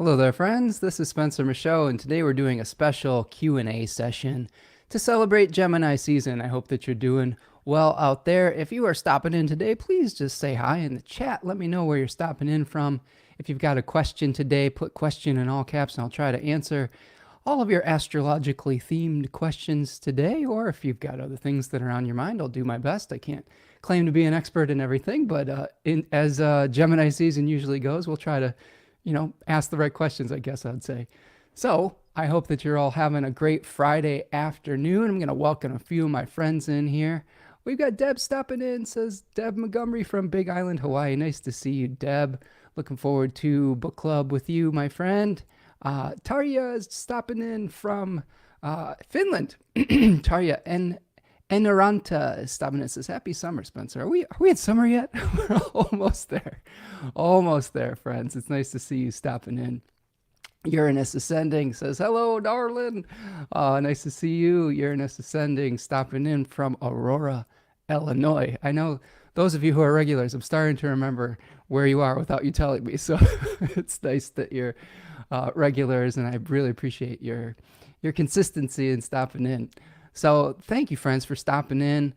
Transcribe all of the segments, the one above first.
Hello there, friends. This is Spencer Michaud, and today we're doing a special Q&A session to celebrate Gemini season. I hope that you're doing well out there. If you are stopping in today, please just say hi in the chat. Let me know where you're stopping in from. If you've got a question today, put question in all caps, and I'll try to answer all of your astrologically themed questions today. Or if you've got other things that are on your mind, I'll do my best. I can't claim to be an expert in everything, but as Gemini season usually goes, we'll try to ask the right questions, I guess I'd say. So I hope that you're all having a great Friday afternoon. I'm going to welcome a few of my friends in here. We've got Deb stopping in, says Deb Montgomery from Big Island, Hawaii. Nice to see you, Deb. Looking forward to book club with you, my friend. Tarja is stopping in from Finland. Tarja Enaranta is stopping in and says, happy summer, Spencer. Are we in summer yet? We're almost there. Almost there, friends. It's nice to see you stopping in. Uranus Ascending says, hello, darling. Nice to see you. Uranus Ascending stopping in from Aurora, Illinois. I know those of you who are regulars, I'm starting to remember where you are without you telling me. So it's nice that you're regulars, and I really appreciate your consistency in stopping in. So thank you, friends, for stopping in.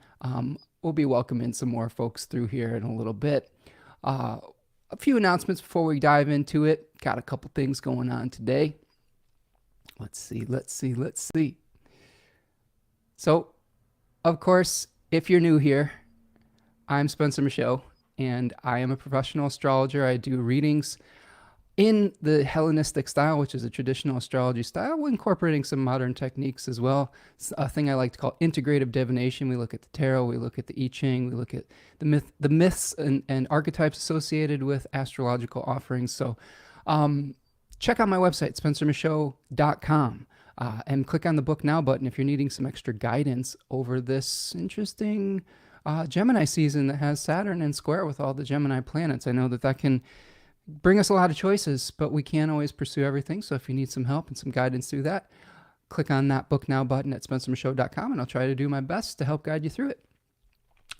We'll be welcoming some more folks through here in a little bit. A few announcements before we dive into it. Got a couple things going on today. Let's see. So, of course, if you're new here, I'm Spencer Michaud, and I am a professional astrologer. I do readings in the Hellenistic style, which is a traditional astrology style, incorporating some modern techniques as well. It's a thing I like to call integrative divination. We look at the tarot, we look at the I Ching, we look at the myths and archetypes associated with astrological offerings. So check out my website, spencermichaud.com, and click on the Book Now button if you're needing some extra guidance over this interesting Gemini season that has Saturn in square with all the Gemini planets. I know that can bring us a lot of choices, but we can't always pursue everything. So if you need some help and some guidance through that, click on that Book Now button at spencermichaud.com, and I'll try to do my best to help guide you through it.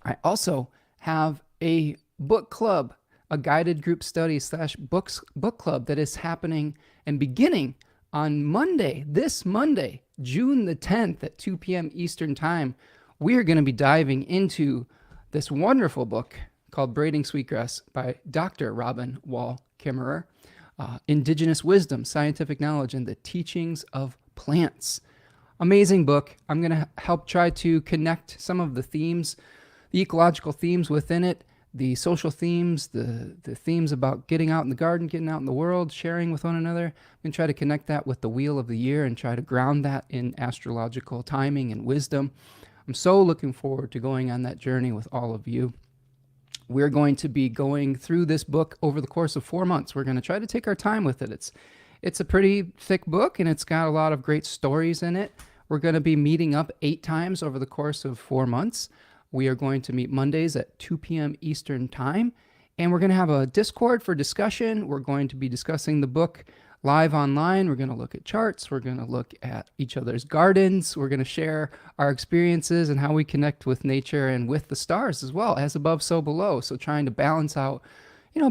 I also have a book club, a guided group study / book club that is happening and beginning on Monday, this Monday, June the 10th at 2 p.m. Eastern Time. We are going to be diving into this wonderful book called Braiding Sweetgrass by Dr. Robin Wall Kimmerer, Indigenous Wisdom, Scientific Knowledge, and the Teachings of Plants. Amazing book. I'm going to help try to connect some of the themes, the ecological themes within it, the social themes, the themes about getting out in the garden, getting out in the world, sharing with one another. I'm going to try to connect that with the wheel of the year and try to ground that in astrological timing and wisdom. I'm so looking forward to going on that journey with all of you. We're going to be going through this book over the course of 4 months. We're going to try to take our time with it. It's a pretty thick book, and it's got a lot of great stories in it. We're going to be meeting up 8 times over the course of 4 months. We are going to meet Mondays at 2 p.m. Eastern Time, and we're going to have a Discord for discussion. We're going to be discussing the book live online. We're going to look at charts. We're going to look at each other's gardens. We're going to share our experiences and how we connect with nature and with the stars as well, as above, so below. So trying to balance out,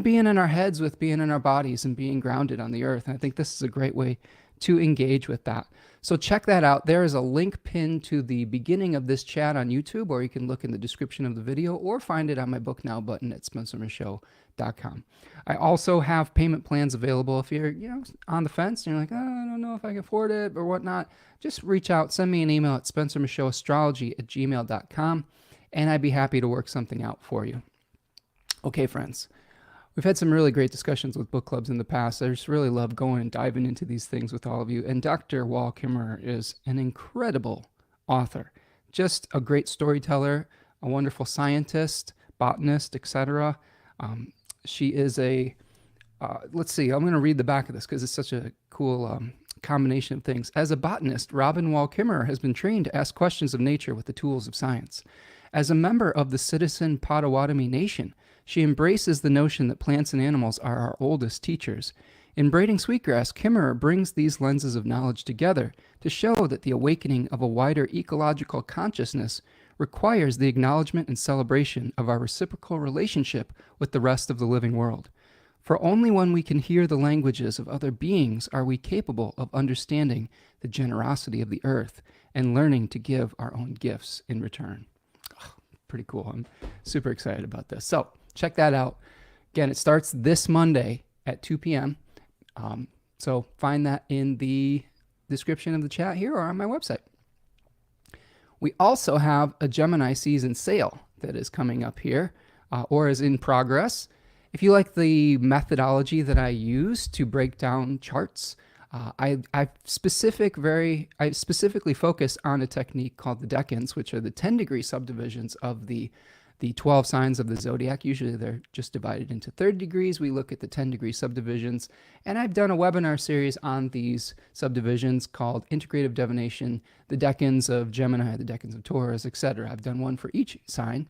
being in our heads with being in our bodies and being grounded on the earth. And I think this is a great way to engage with that. So check that out. There is a link pinned to the beginning of this chat on YouTube, or you can look in the description of the video or find it on my Book Now button at spencermichaud.com. I also have payment plans available if you're, on the fence and you're like, oh, I don't know if I can afford it or whatnot. Just reach out, send me an email at spencermichaudastrology@gmail.com, and I'd be happy to work something out for you. Okay, friends. We've had some really great discussions with book clubs in the past. I just really love going and diving into these things with all of you. And Dr. Wall Kimmerer is an incredible author, just a great storyteller, a wonderful scientist, botanist, etc. She is let's see, I'm going to read the back of this because it's such a cool combination of things. As a botanist, Robin Wall Kimmerer has been trained to ask questions of nature with the tools of science. As a member of the citizen Potawatomi Nation, she embraces the notion that plants and animals are our oldest teachers. In Braiding Sweetgrass, Kimmerer brings these lenses of knowledge together to show that the awakening of a wider ecological consciousness requires the acknowledgement and celebration of our reciprocal relationship with the rest of the living world. For only when we can hear the languages of other beings are we capable of understanding the generosity of the earth and learning to give our own gifts in return. Oh, pretty cool. I'm super excited about this. So check that out. Again, it starts this Monday at 2 p.m. So find that in the description of the chat here or on my website. We also have a Gemini season sale that is coming up here or is in progress. If you like the methodology that I use to break down charts, I specifically focus on a technique called the decans, which are the 10-degree subdivisions of the 12 signs of the zodiac. Usually they're just divided into 30 degrees. We look at the 10-degree subdivisions, and I've done a webinar series on these subdivisions called Integrative Divination, the decans of Gemini, the decans of Taurus, etc. I've done one for each sign,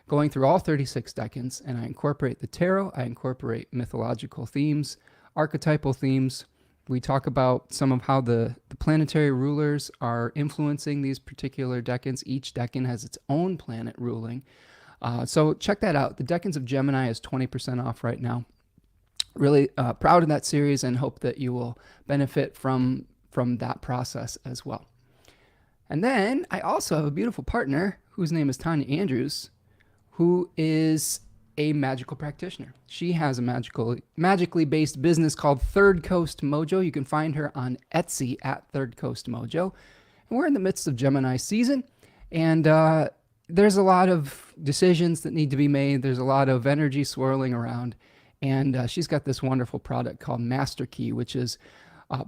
going through all 36 decans, and I incorporate the tarot, I incorporate mythological themes, archetypal themes. We talk about some of how the planetary rulers are influencing these particular decans. Each decan has its own planet ruling. So check that out. The decans of Gemini is 20% off right now. Really proud of that series and hope that you will benefit from that process as well. And then I also have a beautiful partner whose name is Tanya Andrews, who is a magical practitioner. She has a magically based business called Third Coast Mojo. You can find her on Etsy at Third Coast Mojo. And we're in the midst of Gemini season, and there's a lot of decisions that need to be made. There's a lot of energy swirling around, and she's got this wonderful product called Master Key, which is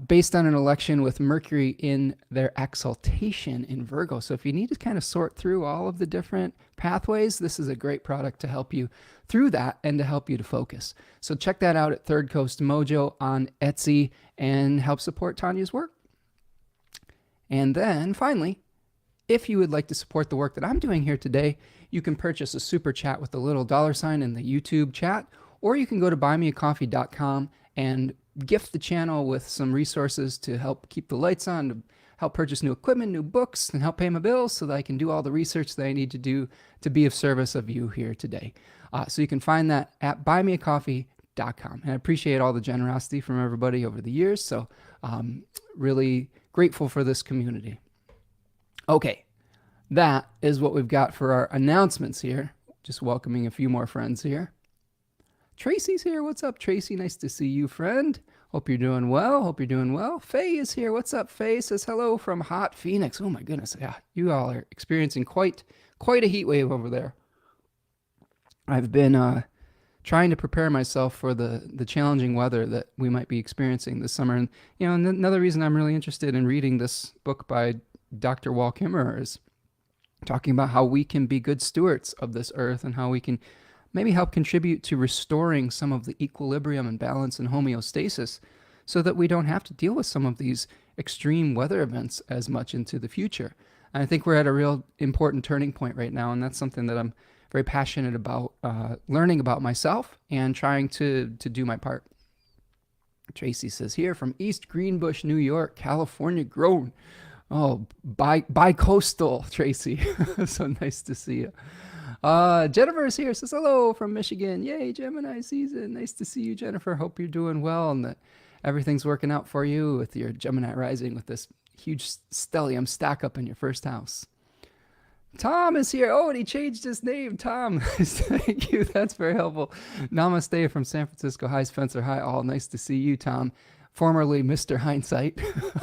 based on an election with Mercury in their exaltation in Virgo. So if you need to kind of sort through all of the different pathways, this is a great product to help you through that and to help you to focus. So check that out at Third Coast Mojo on Etsy and help support Tanya's work. And then finally, if you would like to support the work that I'm doing here today, you can purchase a super chat with the little $sign in the YouTube chat, or you can go to buymeacoffee.com and gift the channel with some resources to help keep the lights on, to help purchase new equipment, new books, and help pay my bills so that I can do all the research that I need to do to be of service of you here today. So you can find that at buymeacoffee.com. And I appreciate all the generosity from everybody over the years. So really grateful for this community. Okay, that is what we've got for our announcements here. Just welcoming a few more friends here. Tracy's here. What's up, Tracy? Nice to see you, friend. Hope you're doing well. Hope you're doing well. Faye is here. What's up, Faye? Says hello from hot Phoenix. Oh my goodness. Yeah, you all are experiencing quite a heat wave over there. I've been trying to prepare myself for the challenging weather that we might be experiencing this summer. And another reason I'm really interested in reading this book by Dr. Wal Kimmerer is talking about how we can be good stewards of this earth and how we can maybe help contribute to restoring some of the equilibrium and balance and homeostasis so that we don't have to deal with some of these extreme weather events as much into the future. And I think we're at a real important turning point right now, and that's something that I'm very passionate about learning about myself and trying to do my part. Tracy says here from East Greenbush, New York, California grown. Oh, bi-coastal, Tracy. So nice to see you. Jennifer's here, says hello from Michigan. Yay, Gemini season. Nice to see you, Jennifer. Hope you're doing well and that everything's working out for you with your Gemini rising with this huge stellium stack up in your first house. Tom is here. Oh, and he changed his name. Tom, thank you. That's very helpful. Namaste from San Francisco. Hi, Spencer. Hi, all. Nice to see you, Tom. Formerly Mr. Hindsight.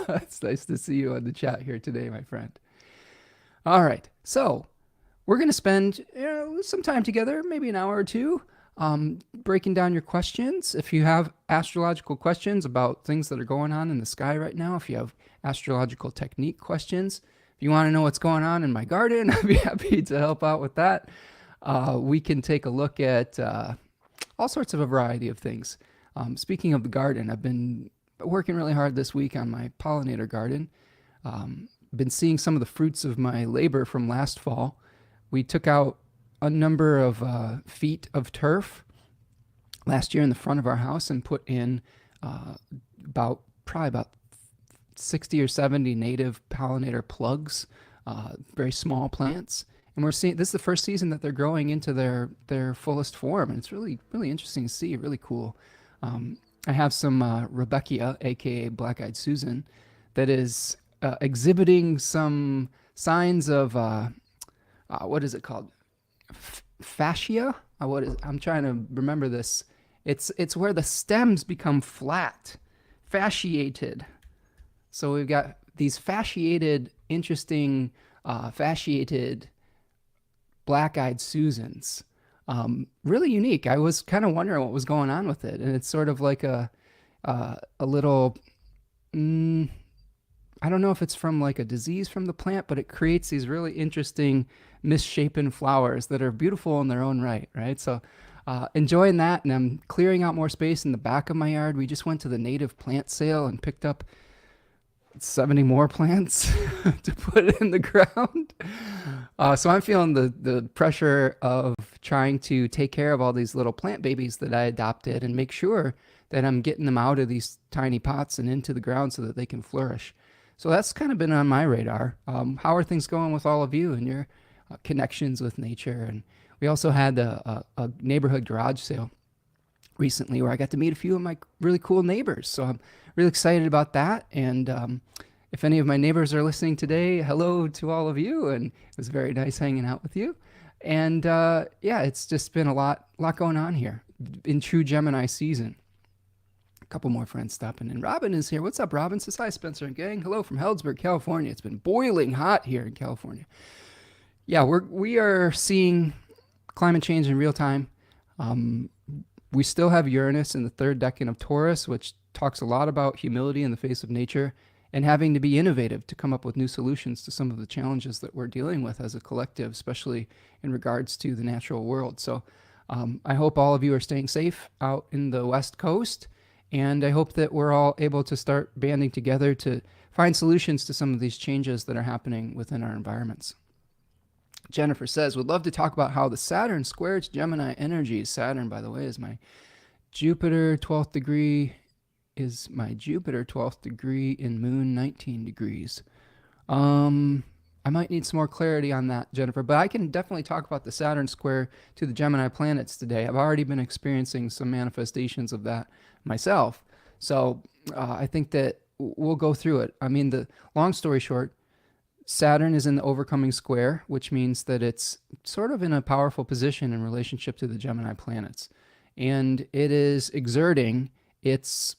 It's nice to see you on the chat here today, my friend. All right. So we're going to spend some time together, maybe an hour or two, breaking down your questions. If you have astrological questions about things that are going on in the sky right now, if you have astrological technique questions, if you want to know what's going on in my garden, I'd be happy to help out with that. We can take a look at all sorts of a variety of things. Speaking of the garden, I've been working really hard this week on my pollinator garden. Been seeing some of the fruits of my labor from last fall. We took out a number of feet of turf last year in the front of our house and put in probably about 60 or 70 native pollinator plugs, very small plants. And we're seeing, this is the first season that they're growing into their fullest form. And it's really, really interesting to see, really cool. I have some Rebecca, aka Black-Eyed Susan, that is exhibiting some signs of what is it called? Fascia. What is? I'm trying to remember this. It's where the stems become flat, fasciated. So we've got these fasciated, interesting, fasciated Black-Eyed Susans. Really unique. I was kind of wondering what was going on with it, and it's sort of like a little. Mm, I don't know if it's from like a disease from the plant, but it creates these really interesting misshapen flowers that are beautiful in their own right, right? So enjoying that, and I'm clearing out more space in the back of my yard. We just went to the native plant sale and picked up 70 more plants to put in the ground. So I'm feeling the pressure of trying to take care of all these little plant babies that I adopted and make sure that I'm getting them out of these tiny pots and into the ground so that they can flourish. So that's kind of been on my radar. How are things going with all of you and your connections with nature? And we also had a neighborhood garage sale recently where I got to meet a few of my really cool neighbors. So I'm really excited about that. And if any of my neighbors are listening today, hello to all of you. And it was very nice hanging out with you. And yeah, it's just been a lot going on here in true Gemini season. A couple more friends stopping in. Robin is here. What's up, Robin? Says hi, Spencer and gang. Hello from Healdsburg, California. It's been boiling hot here in California. Yeah, we are seeing climate change in real time. We still have Uranus in the third decan of Taurus, which talks a lot about humility in the face of nature and having to be innovative to come up with new solutions to some of the challenges that we're dealing with as a collective, especially in regards to the natural world. So I hope all of you are staying safe out in the West Coast. And I hope that we're all able to start banding together to find solutions to some of these changes that are happening within our environments. Jennifer says, would love to talk about how the Saturn squares Gemini energies. Saturn, by the way, is my Jupiter 12th degree, in Moon 19 degrees. I might need some more clarity on that, Jennifer, but I can definitely talk about the Saturn square to the Gemini planets today. I've already been experiencing some manifestations of that myself. So I think that we'll go through it. I mean, the long story short, Saturn is in the overcoming square, which means that it's sort of in a powerful position in relationship to the Gemini planets. And it is exerting its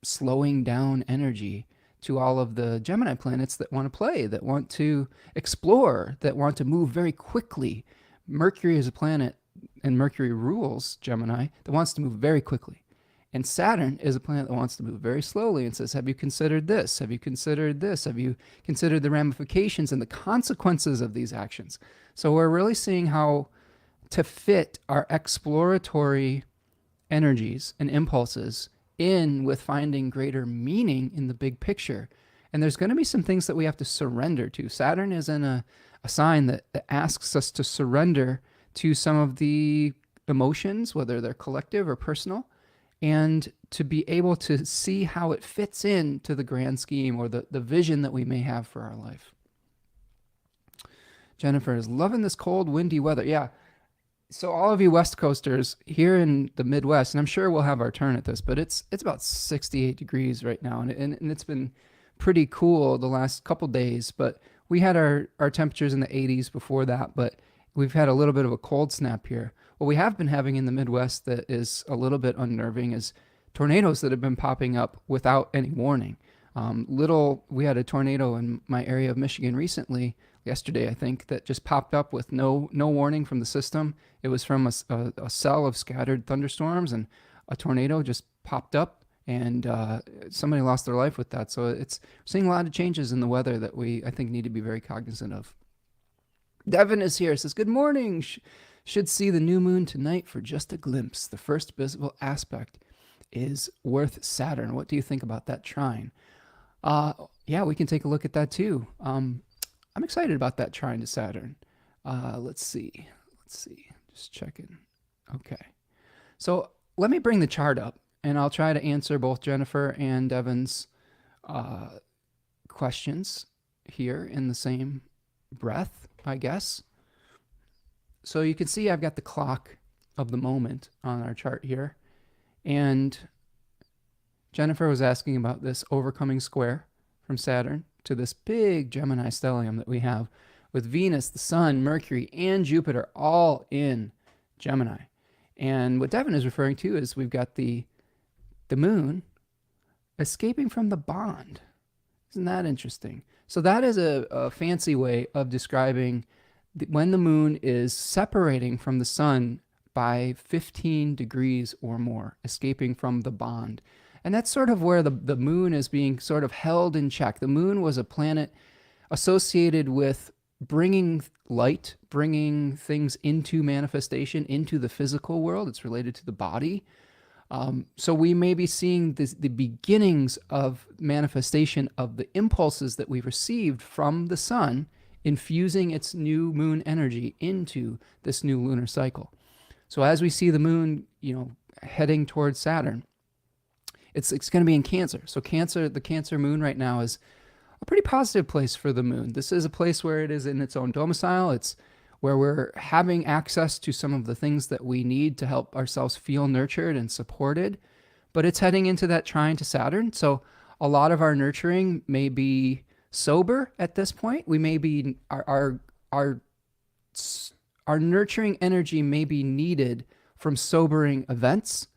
slowing down energy to all of the Gemini planets that want to play, that want to explore, that want to move very quickly. Mercury is a planet, and Mercury rules Gemini, that wants to move very quickly. And Saturn is a planet that wants to move very slowly and says, have you considered this? Have you considered this? Have you considered the ramifications and the consequences of these actions? So we're really seeing how to fit our exploratory energies and impulses in with finding greater meaning in the big picture. And there's going to be some things that we have to surrender to. Saturn is in a sign that asks us to surrender to some of the emotions, whether they're collective or personal, and to be able to see how it fits into the grand scheme or the vision that we may have for our life. Jennifer is loving this cold, windy weather. Yeah. So all of you West Coasters here in the Midwest, and I'm sure we'll have our turn at this, but it's about 68 degrees right now, and it's been pretty cool the last couple days, but we had our temperatures in the 80s before that, but we've had a little bit of a cold snap here. What we have been having in the Midwest that is a little bit unnerving is tornadoes that have been popping up without any warning. We had a tornado in my area of Michigan recently, yesterday I think, that just popped up with no warning from the system. It was from a cell of scattered thunderstorms, and a tornado just popped up, and somebody lost their life with that. So it's seeing a lot of changes in the weather that I think need to be very cognizant of. Devin is here, says, good morning. Should see the new moon tonight for just a glimpse. The first visible aspect is worth Saturn. What do you think about that trine? Yeah, we can take a look at that too. I'm excited about that trine to Saturn. Let's see. Just checking. Okay. So let me bring the chart up, and I'll try to answer both Jennifer and Devin's questions here in the same breath, I guess. So you can see I've got the clock of the moment on our chart here. And Jennifer was asking about this overcoming square from Saturn to this big Gemini stellium that we have with Venus, the Sun, Mercury, and Jupiter all in Gemini. And what Devin is referring to is we've got the moon escaping from the bond. Isn't that interesting? So that is a fancy way of describing when the moon is separating from the sun by 15 degrees or more, escaping from the bond. And that's sort of where the moon is being sort of held in check. The moon was a planet associated with bringing light, bringing things into manifestation, into the physical world. It's related to the body. So we may be seeing the beginnings of manifestation of the impulses that we received from the sun, infusing its new moon energy into this new lunar cycle. So as we see the moon, heading towards Saturn, it's going to be in Cancer. So the Cancer moon right now is a pretty positive place for the moon. This is a place where it is in its own domicile. It's where we're having access to some of the things that we need to help ourselves feel nurtured and supported. But it's heading into that trine to Saturn. So a lot of our nurturing may be sober at this point. We may be, our nurturing energy may be needed from sobering events.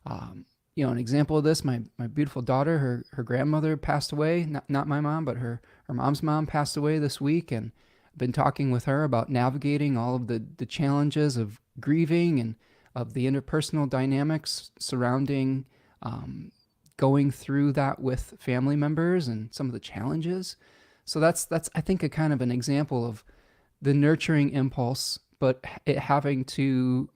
An example of this, my beautiful daughter, her grandmother passed away, not my mom, but her mom's mom passed away this week, and I've been talking with her about navigating all of the challenges of grieving and of the interpersonal dynamics surrounding going through that with family members and some of the challenges. So that's I think a kind of an example of the nurturing impulse, but it having to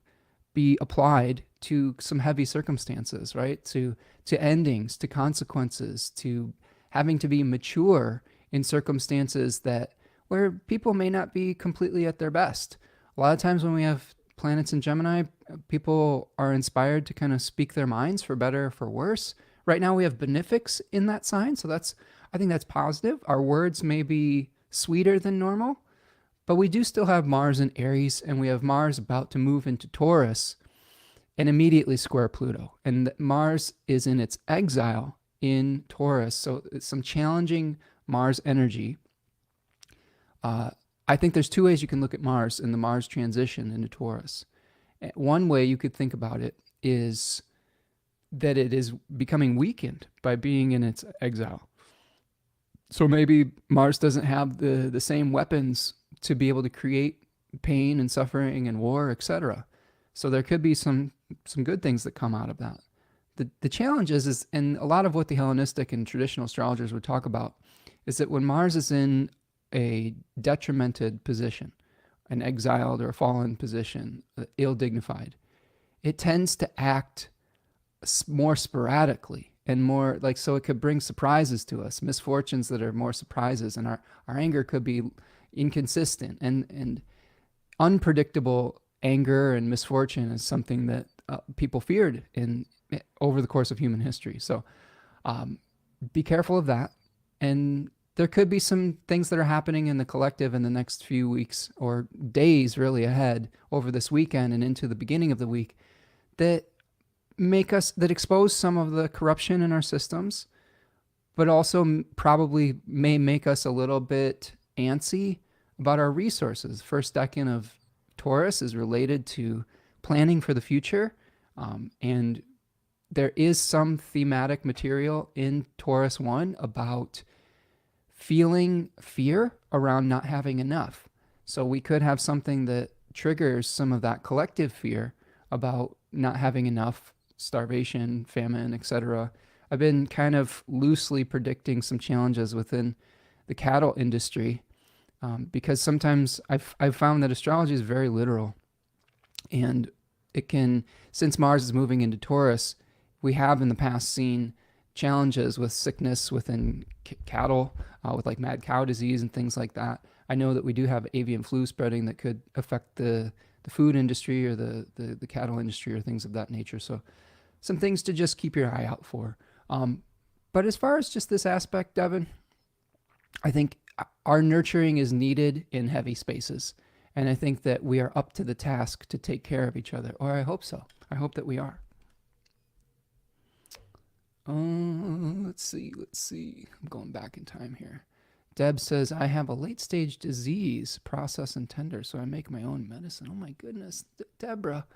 be applied to some heavy circumstances, right? To endings, to consequences, to having to be mature in circumstances where people may not be completely at their best. A lot of times when we have planets in Gemini, people are inspired to kind of speak their minds for better or for worse. Right now we have benefics in that sign, so I think that's positive. Our words may be sweeter than normal, but we do still have Mars in Aries, and we have Mars about to move into Taurus and immediately square Pluto. And Mars is in its exile in Taurus, so it's some challenging Mars energy. I think there's two ways you can look at Mars and the Mars transition into Taurus. One way you could think about it is that it is becoming weakened by being in its exile. So maybe Mars doesn't have the same weapons to be able to create pain and suffering and war, etc. So there could be some good things that come out of that. The challenge is, and a lot of what the Hellenistic and traditional astrologers would talk about, is that when Mars is in a detrimented position, an exiled or a fallen position, ill-dignified, it tends to act more sporadically and more so it could bring surprises to us, misfortunes that are more surprises, and our anger could be inconsistent and unpredictable. Anger and misfortune is something that people feared over the course of human history. So be careful of that. And there could be some things that are happening in the collective in the next few weeks or days really ahead over this weekend and into the beginning of the week that expose some of the corruption in our systems, but also probably may make us a little bit antsy about our resources. First decan of Taurus is related to planning for the future, and there is some thematic material in Taurus 1 about feeling fear around not having enough. So we could have something that triggers some of that collective fear about not having enough, starvation, famine, etc. I've been kind of loosely predicting some challenges within the cattle industry, because sometimes I've found that astrology is very literal, and it can, since Mars is moving into Taurus, we have in the past seen challenges with sickness within cattle, with like mad cow disease and things like that. I know that we do have avian flu spreading that could affect the food industry or the cattle industry or things of that nature. So some things to just keep your eye out for. But as far as just this aspect, Devin, I think our nurturing is needed in heavy spaces. And I think that we are up to the task to take care of each other, or I hope so. I hope that we are. Let's see. I'm going back in time here. Deb says, I have a late stage disease, process and tender, so I make my own medicine. Oh my goodness, Deborah,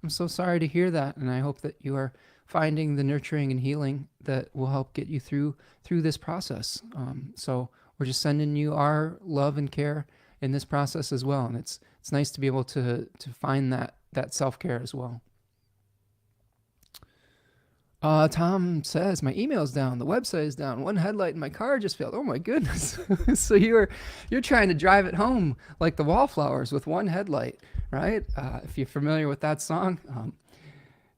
I'm so sorry to hear that, and I hope that you are finding the nurturing and healing that will help get you through this process. So we're just sending you our love and care in this process as well, and it's nice to be able to find that self care as well. Tom says my email's down, the website is down, one headlight in my car just failed. Oh my goodness! So you're trying to drive it home like the Wallflowers with one headlight, right? If you're familiar with that song,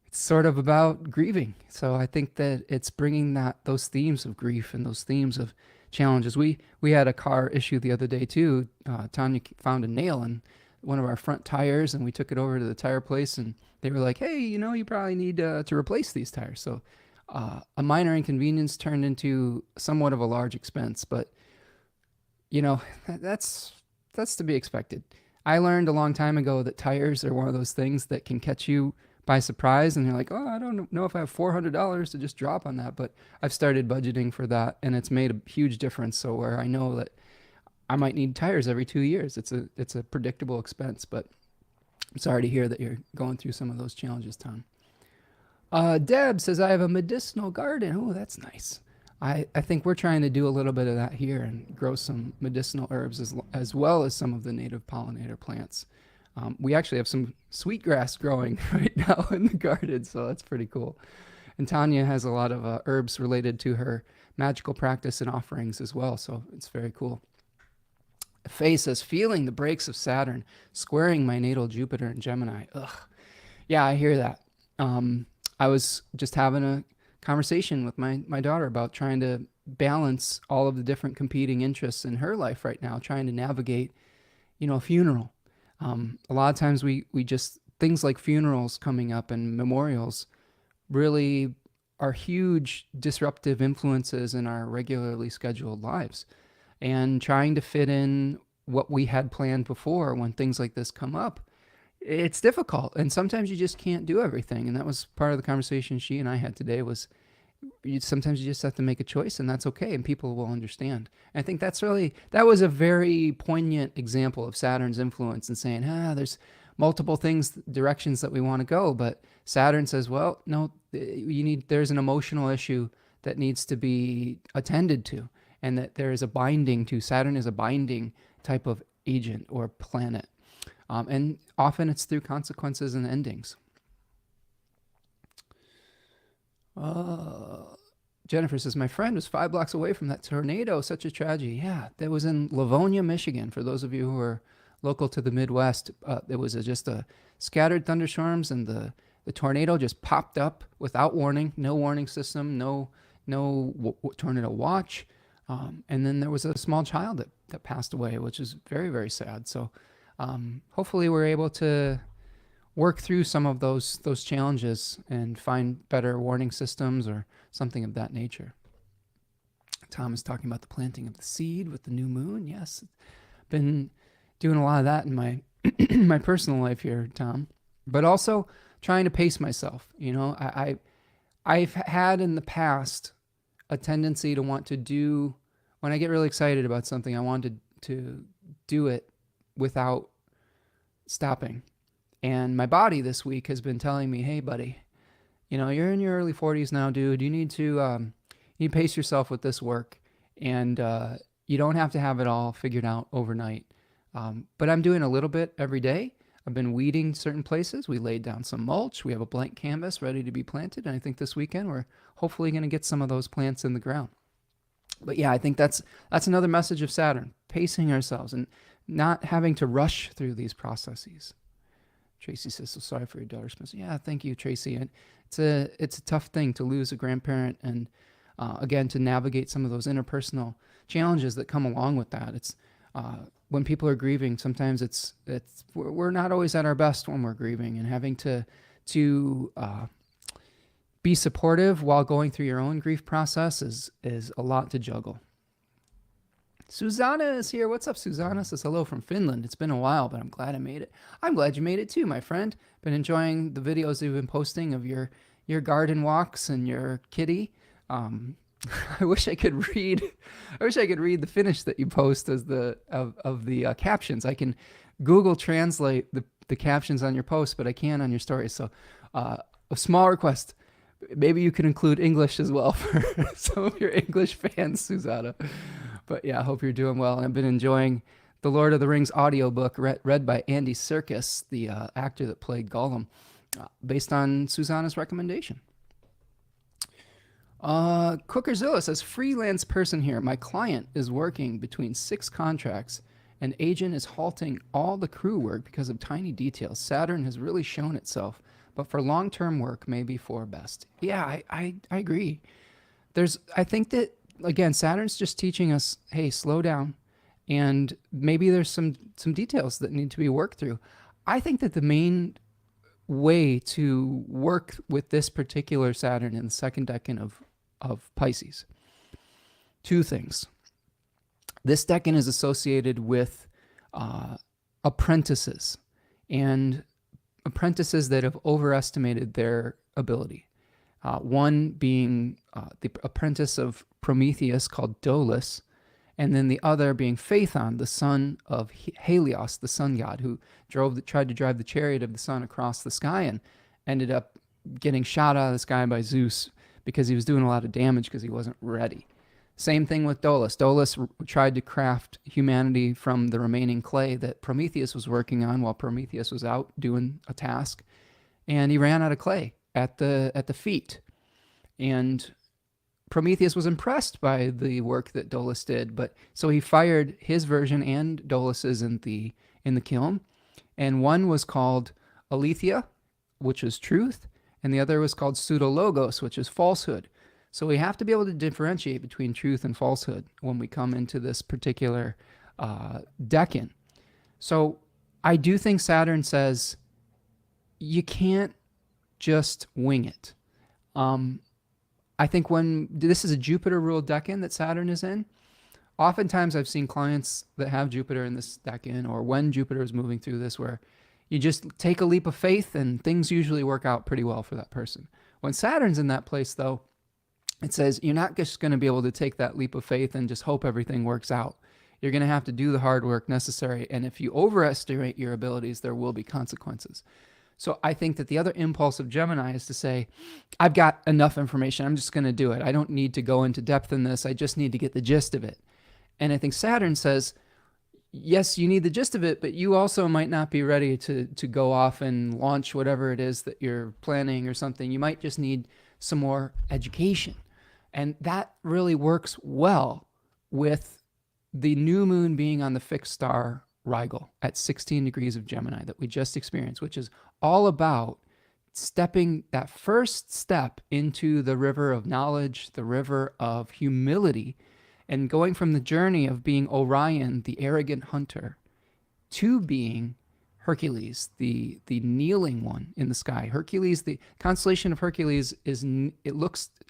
it's sort of about grieving. So I think that it's bringing those themes of grief and those themes of challenges. We had a car issue the other day too. Tanya found a nail in one of our front tires, and we took it over to the tire place, and they were like, hey, you probably need to replace these tires. So a minor inconvenience turned into somewhat of a large expense, but that's to be expected. I learned a long time ago that tires are one of those things that can catch you by surprise, and you're like, oh, I don't know if I have $400 to just drop on that, but I've started budgeting for that, and it's made a huge difference. So where I know that I might need tires every 2 years, it's a predictable expense. But I'm sorry to hear that you're going through some of those challenges, Tom. Deb says, I have a medicinal garden. Oh, that's nice. I think we're trying to do a little bit of that here and grow some medicinal herbs as well as some of the native pollinator plants. We actually have some sweetgrass growing right now in the garden, so that's pretty cool. And Tanya has a lot of herbs related to her magical practice and offerings as well, so it's very cool. Faye says, feeling the breaks of Saturn, squaring my natal Jupiter and Gemini. Ugh. Yeah, I hear that. I was just having a conversation with my daughter about trying to balance all of the different competing interests in her life right now, trying to navigate, a funeral. A lot of times we just, things like funerals coming up and memorials really are huge disruptive influences in our regularly scheduled lives. And trying to fit in what we had planned before when things like this come up, it's difficult. And sometimes you just can't do everything. And that was part of the conversation she and I had today was sometimes you just have to make a choice, and that's okay, and people will understand. And I think that was a very poignant example of Saturn's influence in saying, there's multiple directions that we want to go, but Saturn says, well, no, there's an emotional issue that needs to be attended to, and that there is a binding to, Saturn is a binding type of agent or planet. And often it's through consequences and endings. Jennifer says, my friend was 5 blocks away from that tornado. Such a tragedy. Yeah, that was in Livonia, Michigan. For those of you who are local to the Midwest, there was just a scattered thunderstorms, and the tornado just popped up without warning, no warning system, no tornado watch. And then there was a small child that passed away, which is very, very sad. So hopefully we're able to work through some of those challenges and find better warning systems or something of that nature. Tom is talking about the planting of the seed with the new moon. Yes, been doing a lot of that in my my personal life here, Tom. But also trying to pace myself. I've had in the past a tendency to want to do, when I get really excited about something, I want to do it without stopping. And my body this week has been telling me, hey, buddy, you're in your early 40s now, dude. You need to pace yourself with this work. And you don't have to have it all figured out overnight. But I'm doing a little bit every day. I've been weeding certain places. We laid down some mulch. We have a blank canvas ready to be planted. And I think this weekend we're hopefully going to get some of those plants in the ground. But yeah, I think that's another message of Saturn, pacing ourselves and not having to rush through these processes. Tracy says, so sorry for your daughter, Spencer. Yeah, thank you, Tracy. And it's a tough thing to lose a grandparent, and again, to navigate some of those interpersonal challenges that come along with that. It's when people are grieving, sometimes we're not always at our best when we're grieving, and having to be supportive while going through your own grief process is a lot to juggle. Susanna is here. What's up, Susanna? Says hello from Finland. It's been a while, but I'm glad I made it. I'm glad you made it too, my friend. Been enjoying the videos you've been posting of your garden walks and your kitty. I wish I could read. I wish I could read the finish that you post as the of the captions. I can Google translate the captions on your post, but I can't on your stories. So, a small request: maybe you can include English as well for some of your English fans, Susanna. But yeah, I hope you're doing well. And I've been enjoying the Lord of the Rings audiobook read by Andy Serkis, the actor that played Gollum, based on Susanna's recommendation. Cookerzilla says, freelance person here. My client is working between 6 contracts. An agent is halting all the crew work because of tiny details. Saturn has really shown itself, but for long-term work, maybe for best. Yeah, I agree. I think that, again, Saturn's just teaching us, hey, slow down. And maybe there's some details that need to be worked through. I think that the main way to work with this particular Saturn in the second decan of Pisces, 2 things. This decan is associated with apprentices, and apprentices that have overestimated their ability. One being the apprentice of Prometheus called Dolus, and then the other being Phaethon, the son of Helios, the sun god, who tried to drive the chariot of the sun across the sky and ended up getting shot out of the sky by Zeus because he was doing a lot of damage because he wasn't ready. Same thing with Dolus. Dolus tried to craft humanity from the remaining clay that Prometheus was working on while Prometheus was out doing a task, and he ran out of clay at the feet. And Prometheus was impressed by the work that Dolus did, but so he fired his version and Dolus's in the kiln, and one was called Aletheia, which is truth, and the other was called Pseudologos, which is falsehood. So we have to be able to differentiate between truth and falsehood when we come into this particular decan. So I do think Saturn says you can't just wing it. I think when this is a Jupiter-ruled decan that Saturn is in, oftentimes I've seen clients that have Jupiter in this decan, or when Jupiter is moving through this, where you just take a leap of faith and things usually work out pretty well for that person. When Saturn's in that place, though, it says you're not just going to be able to take that leap of faith and just hope everything works out. You're going to have to do the hard work necessary, and if you overestimate your abilities, there will be consequences. So I think that the other impulse of Gemini is to say, I've got enough information, I'm just going to do it. I don't need to go into depth in this, I just need to get the gist of it. And I think Saturn says, yes, you need the gist of it, but you also might not be ready to go off and launch whatever it is that you're planning or something. You might just need some more education. And that really works well with the new moon being on the fixed star Rigel at 16 degrees of Gemini that we just experienced, which is all about stepping that first step into the river of knowledge, the river of humility, and going from the journey of being Orion, the arrogant hunter, to being Hercules, the kneeling one in the sky. Hercules, the constellation of Hercules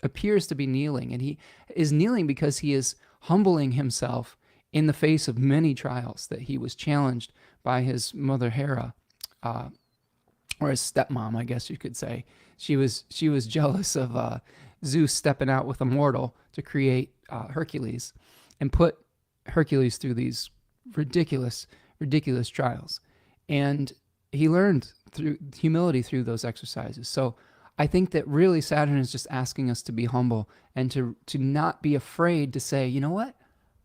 appears to be kneeling, and he is kneeling because he is humbling himself in the face of many trials that he was challenged by his mother Hera, or his stepmom, I guess you could say. She was jealous of Zeus stepping out with a mortal to create Hercules, and put Hercules through these ridiculous trials. And he learned through humility through those exercises. So I think that really Saturn is just asking us to be humble and to not be afraid to say, you know what?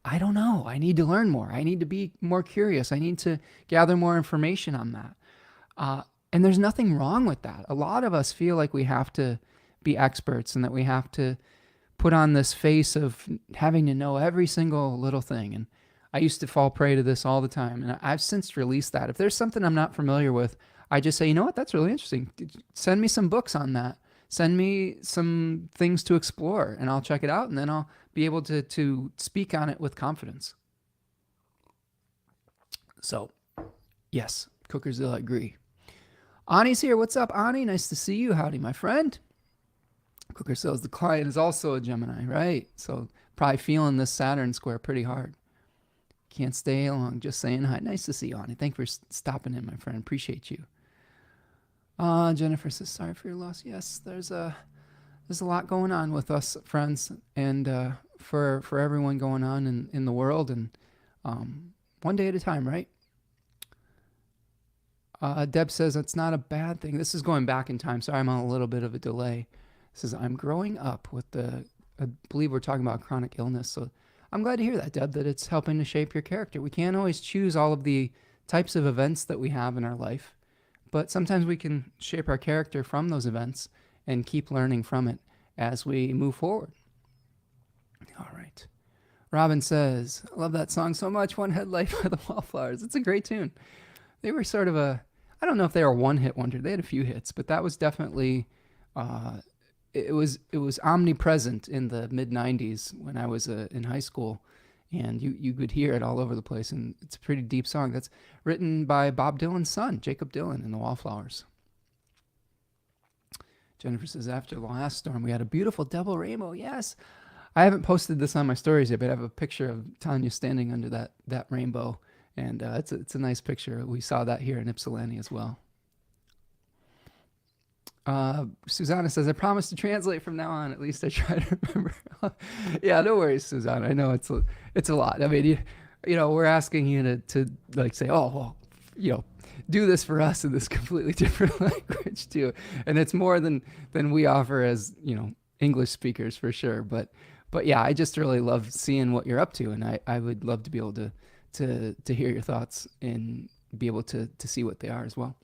I don't know. I need to learn more. I need to be more curious. I need to gather more information on that. And there's nothing wrong with that. A lot of us feel like we have to be experts and that we have to put on this face of having to know every single little thing. And I used to fall prey to this all the time. And I've since released that. If there's something I'm not familiar with, I just say, you know what? That's really interesting. Send me some books on that. Send me some things to explore, and I'll check it out, and then I'll be able to speak on it with confidence. So, yes, Cookerzilla, agree. Ani's here. What's up, Ani? Nice to see you. Howdy, my friend. Cookerzilla's the client is also a Gemini, right? So probably feeling this Saturn square pretty hard. Can't stay long. Just saying hi. Nice to see you, Ani. Thank you for stopping in, my friend. Appreciate you. Jennifer says, sorry for your loss. Yes, there's there's a lot going on with us, friends, and for everyone going on in the world, and one day at a time, right? Deb says it's not a bad thing. This is going back in time. Sorry, I'm on a little bit of a delay. It says I'm growing up with I believe we're talking about chronic illness. So I'm glad to hear that, Deb, that it's helping to shape your character. We can't always choose all of the types of events that we have in our life, but sometimes we can shape our character from those events and keep learning from it as we move forward. All right. Robin says, I love that song so much. One Headlight by the Wallflowers. It's a great tune. They were sort of I don't know if they were one hit wonder. They had a few hits, but that was definitely, it was omnipresent in the mid 90s when I was in high school. And you could hear it all over the place. And it's a pretty deep song. That's written by Bob Dylan's son, Jacob Dylan, and the Wallflowers. Jennifer says, after the last storm, we had a beautiful double rainbow. Yes. I haven't posted this on my stories yet, but I have a picture of Tanya standing under that rainbow. And it's a nice picture. We saw that here in Ypsilanti as well. Susanna says, I promise to translate from now on. At least I try to remember. Yeah, no worries, Susanna. I know it's a lot. I mean, we're asking you to like say, oh, well, do this for us in this completely different language too. And it's more than we offer as, English speakers for sure. But yeah, I just really love seeing what you're up to. And I would love to be able to hear your thoughts and be able to see what they are as well.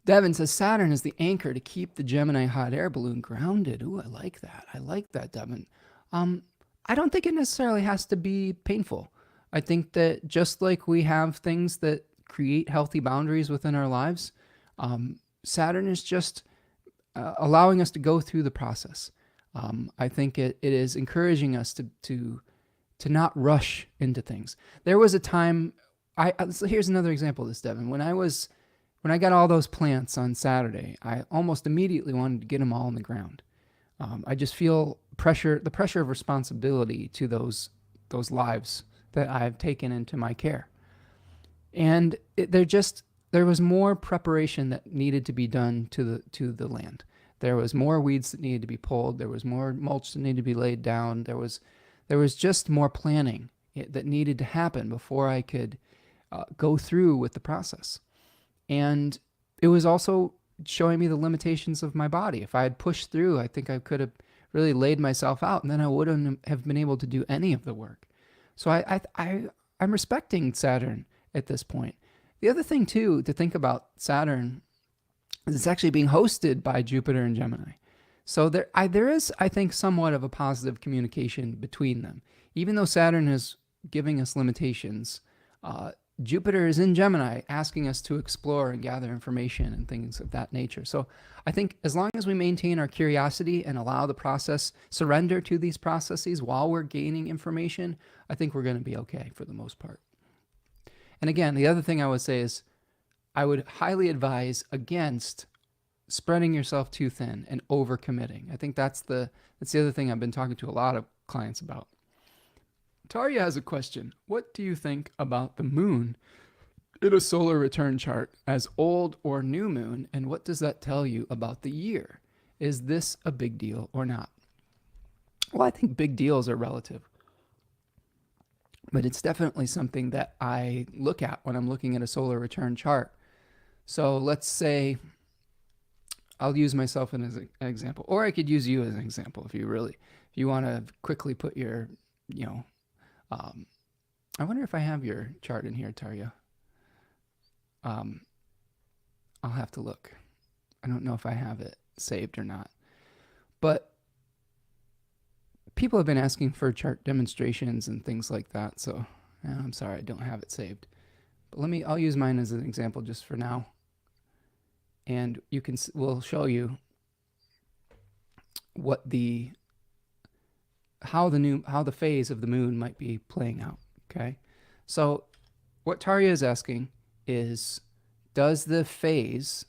Devin says Saturn is the anchor to keep the Gemini hot air balloon grounded. Ooh, I like that. I like that, Devin. I don't think it necessarily has to be painful. I think that just like we have things that create healthy boundaries within our lives, Saturn is just allowing us to go through the process. I think it is encouraging us to not rush into things. There was a time, here's another example of this, Devin. When I got all those plants on Saturday, I almost immediately wanted to get them all in the ground. I just feel the pressure of responsibility to those lives that I've taken into my care. And there was more preparation that needed to be done to the land. There was more weeds that needed to be pulled. There was more mulch that needed to be laid down. There was just more planning that needed to happen before I could go through with the process. And it was also showing me the limitations of my body. If I had pushed through, I think I could have really laid myself out, and then I wouldn't have been able to do any of the work. So I'm respecting Saturn at this point. The other thing, too, to think about Saturn is it's actually being hosted by Jupiter and Gemini. So there is, I think, somewhat of a positive communication between them. Even though Saturn is giving us limitations, Jupiter is in Gemini asking us to explore and gather information and things of that nature. So I think as long as we maintain our curiosity and allow the process, surrender to these processes while we're gaining information, I think we're going to be okay for the most part. And again, the other thing I would say is I would highly advise against spreading yourself too thin and overcommitting. I think that's the other thing I've been talking to a lot of clients about. Taria has a question. What do you think about the moon in a solar return chart as old or new moon, and what does that tell you about the year? Is this a big deal or not? Well, I think big deals are relative, but it's definitely something that I look at when I'm looking at a solar return chart. So let's say I'll use myself as an example, or I could use you as an example if you want to quickly put your, I wonder if I have your chart in here, Taria. I'll have to look. I don't know if I have it saved or not. But people have been asking for chart demonstrations and things like that. So I'm sorry, I don't have it saved. But I'll use mine as an example just for now. And we'll show you how the phase of the moon might be playing out. Okay. So what Taria is asking is, does the phase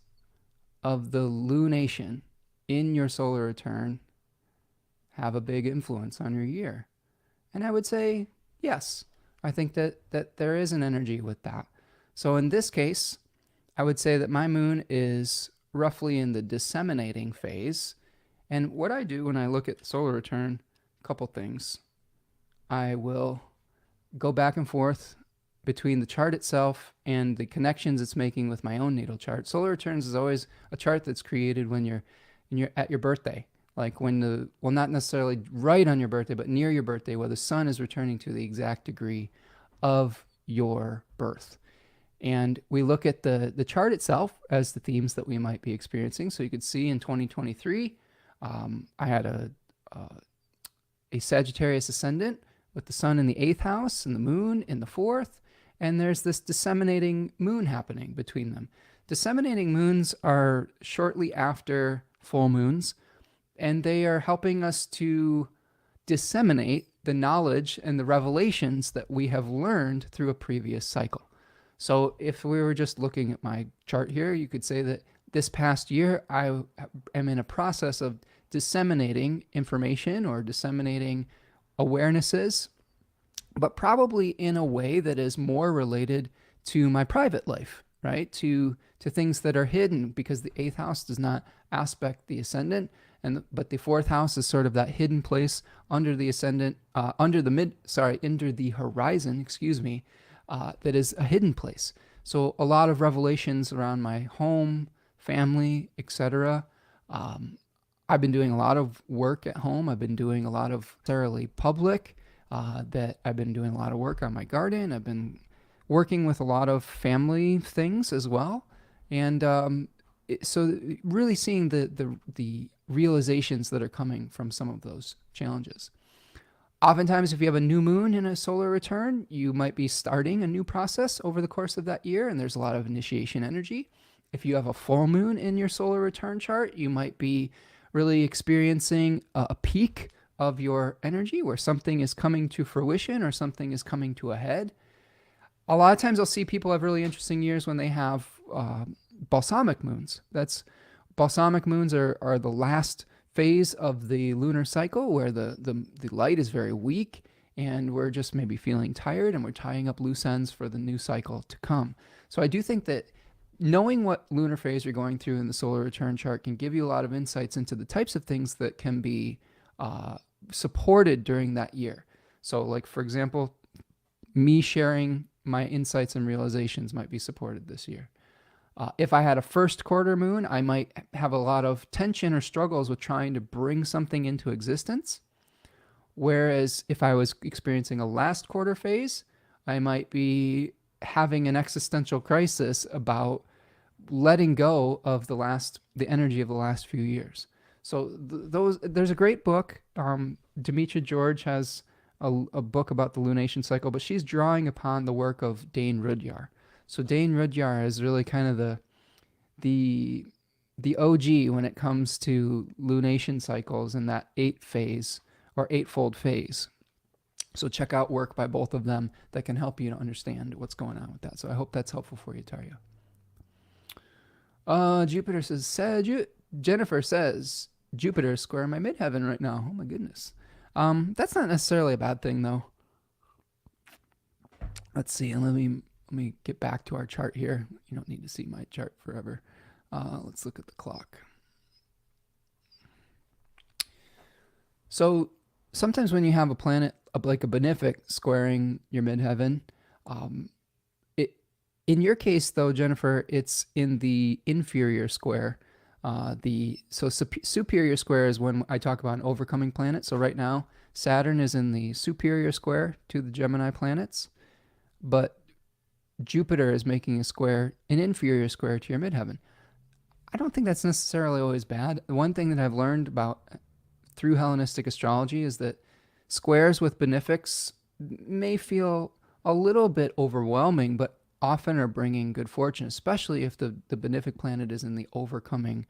of the lunation in your solar return have a big influence on your year? And I would say yes. I think that there is an energy with that. So in this case, I would say that my moon is roughly in the disseminating phase. And what I do when I look at the solar return, a couple things. I will go back and forth between the chart itself and the connections it's making with my own natal chart. Solar returns is always a chart that's created when you're at your birthday, like when not necessarily right on your birthday, but near your birthday, where the sun is returning to the exact degree of your birth. And we look at the chart itself as the themes that we might be experiencing. So you could see in 2023, I had a Sagittarius ascendant with the sun in the 8th house and the moon in the 4th. And there's this disseminating moon happening between them. Disseminating moons are shortly after full moons, and they are helping us to disseminate the knowledge and the revelations that we have learned through a previous cycle. So if we were just looking at my chart here, you could say that this past year, I am in a process of disseminating information or disseminating awarenesses, but probably in a way that is more related to my private life, right? To things that are hidden, because the 8th house does not aspect the ascendant, but the 4th house is sort of that hidden place under the ascendant, under the horizon, that is a hidden place. So a lot of revelations around my home, family, etc. I've been doing a lot of work at home. I've been doing a lot of thoroughly public, that I've been doing a lot of work on my garden. I've been working with a lot of family things as well. And so really seeing the realizations that are coming from some of those challenges. Oftentimes, if you have a new moon in a solar return, you might be starting a new process over the course of that year, and there's a lot of initiation energy. If you have a full moon in your solar return chart, you might be really experiencing a peak of your energy where something is coming to fruition or something is coming to a head. A lot of times I'll see people have really interesting years when they have balsamic moons. Balsamic moons are the last phase of the lunar cycle where the light is very weak and we're just maybe feeling tired and we're tying up loose ends for the new cycle to come. So I do think that knowing what lunar phase you're going through in the solar return chart can give you a lot of insights into the types of things that can be supported during that year. So like, for example, me sharing my insights and realizations might be supported this year. If I had a first quarter moon, I might have a lot of tension or struggles with trying to bring something into existence. Whereas if I was experiencing a last quarter phase, I might be having an existential crisis about letting go of the energy of the last few years. So there's a great book. Demetra George has a book about the lunation cycle, but she's drawing upon the work of Dane Rudhyar. So Dane Rudhyar is really kind of the OG when it comes to lunation cycles in that 8-fold phase. So check out work by both of them that can help you to understand what's going on with that. So I hope that's helpful for you, Tarya. Jupiter says, Jennifer says, Jupiter is square my midheaven right now. Oh my goodness. That's not necessarily a bad thing though. Let's see, let me get back to our chart here. You don't need to see my chart forever. Let's look at the clock. So sometimes when you have a planet like a benefic squaring your midheaven, in your case though, Jennifer, it's in the inferior square. Superior square is when I talk about an overcoming planet. So right now, Saturn is in the superior square to the Gemini planets, but Jupiter is making an inferior square to your midheaven. I don't think that's necessarily always bad. The one thing that I've learned about through Hellenistic astrology is that squares with benefics may feel a little bit overwhelming, but often are bringing good fortune, especially if the benefic planet is in the overcoming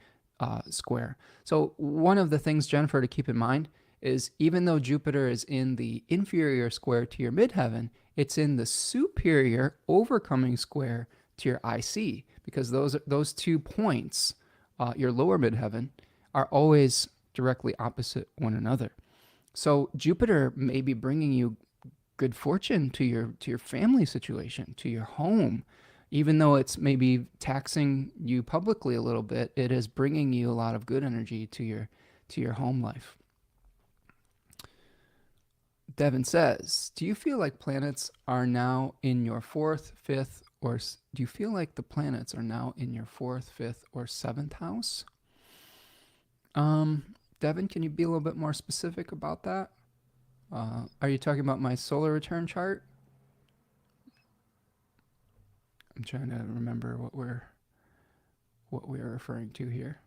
square. So one of the things, Jennifer, to keep in mind is even though Jupiter is in the inferior square to your midheaven, it's in the superior overcoming square to your IC, because those 2 points, your lower midheaven, are always directly opposite one another. So Jupiter may be bringing you good fortune to your family situation, to your home, even though it's maybe taxing you publicly a little bit, it is bringing you a lot of good energy to your home life. Devin says, do you feel like planets are now in your fourth, fifth, or do you feel like the planets are now in your fourth, fifth, or seventh house? Devin, can you be a little bit more specific about that? Are you talking about my solar return chart? I'm trying to remember what we're referring to here.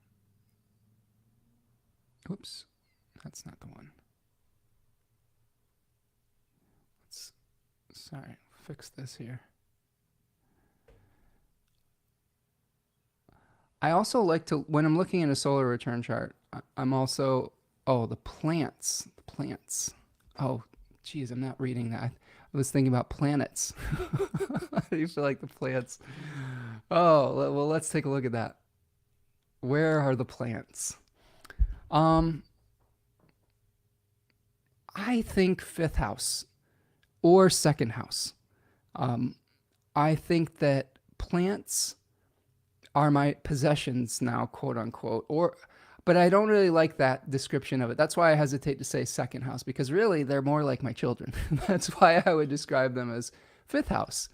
Oops, that's not the one. Sorry, fix this here. I also like to, when I'm looking at a solar return chart, I'm also, the plants. Oh, geez, I'm not reading that. I was thinking about planets. How do you feel like the plants? Oh, well, let's take a look at that. Where are the plants? I think fifth house or second house. I think that plants are my possessions now, quote unquote, but I don't really like that description of it. That's why I hesitate to say second house, because really they're more like my children. That's why I would describe them as fifth house.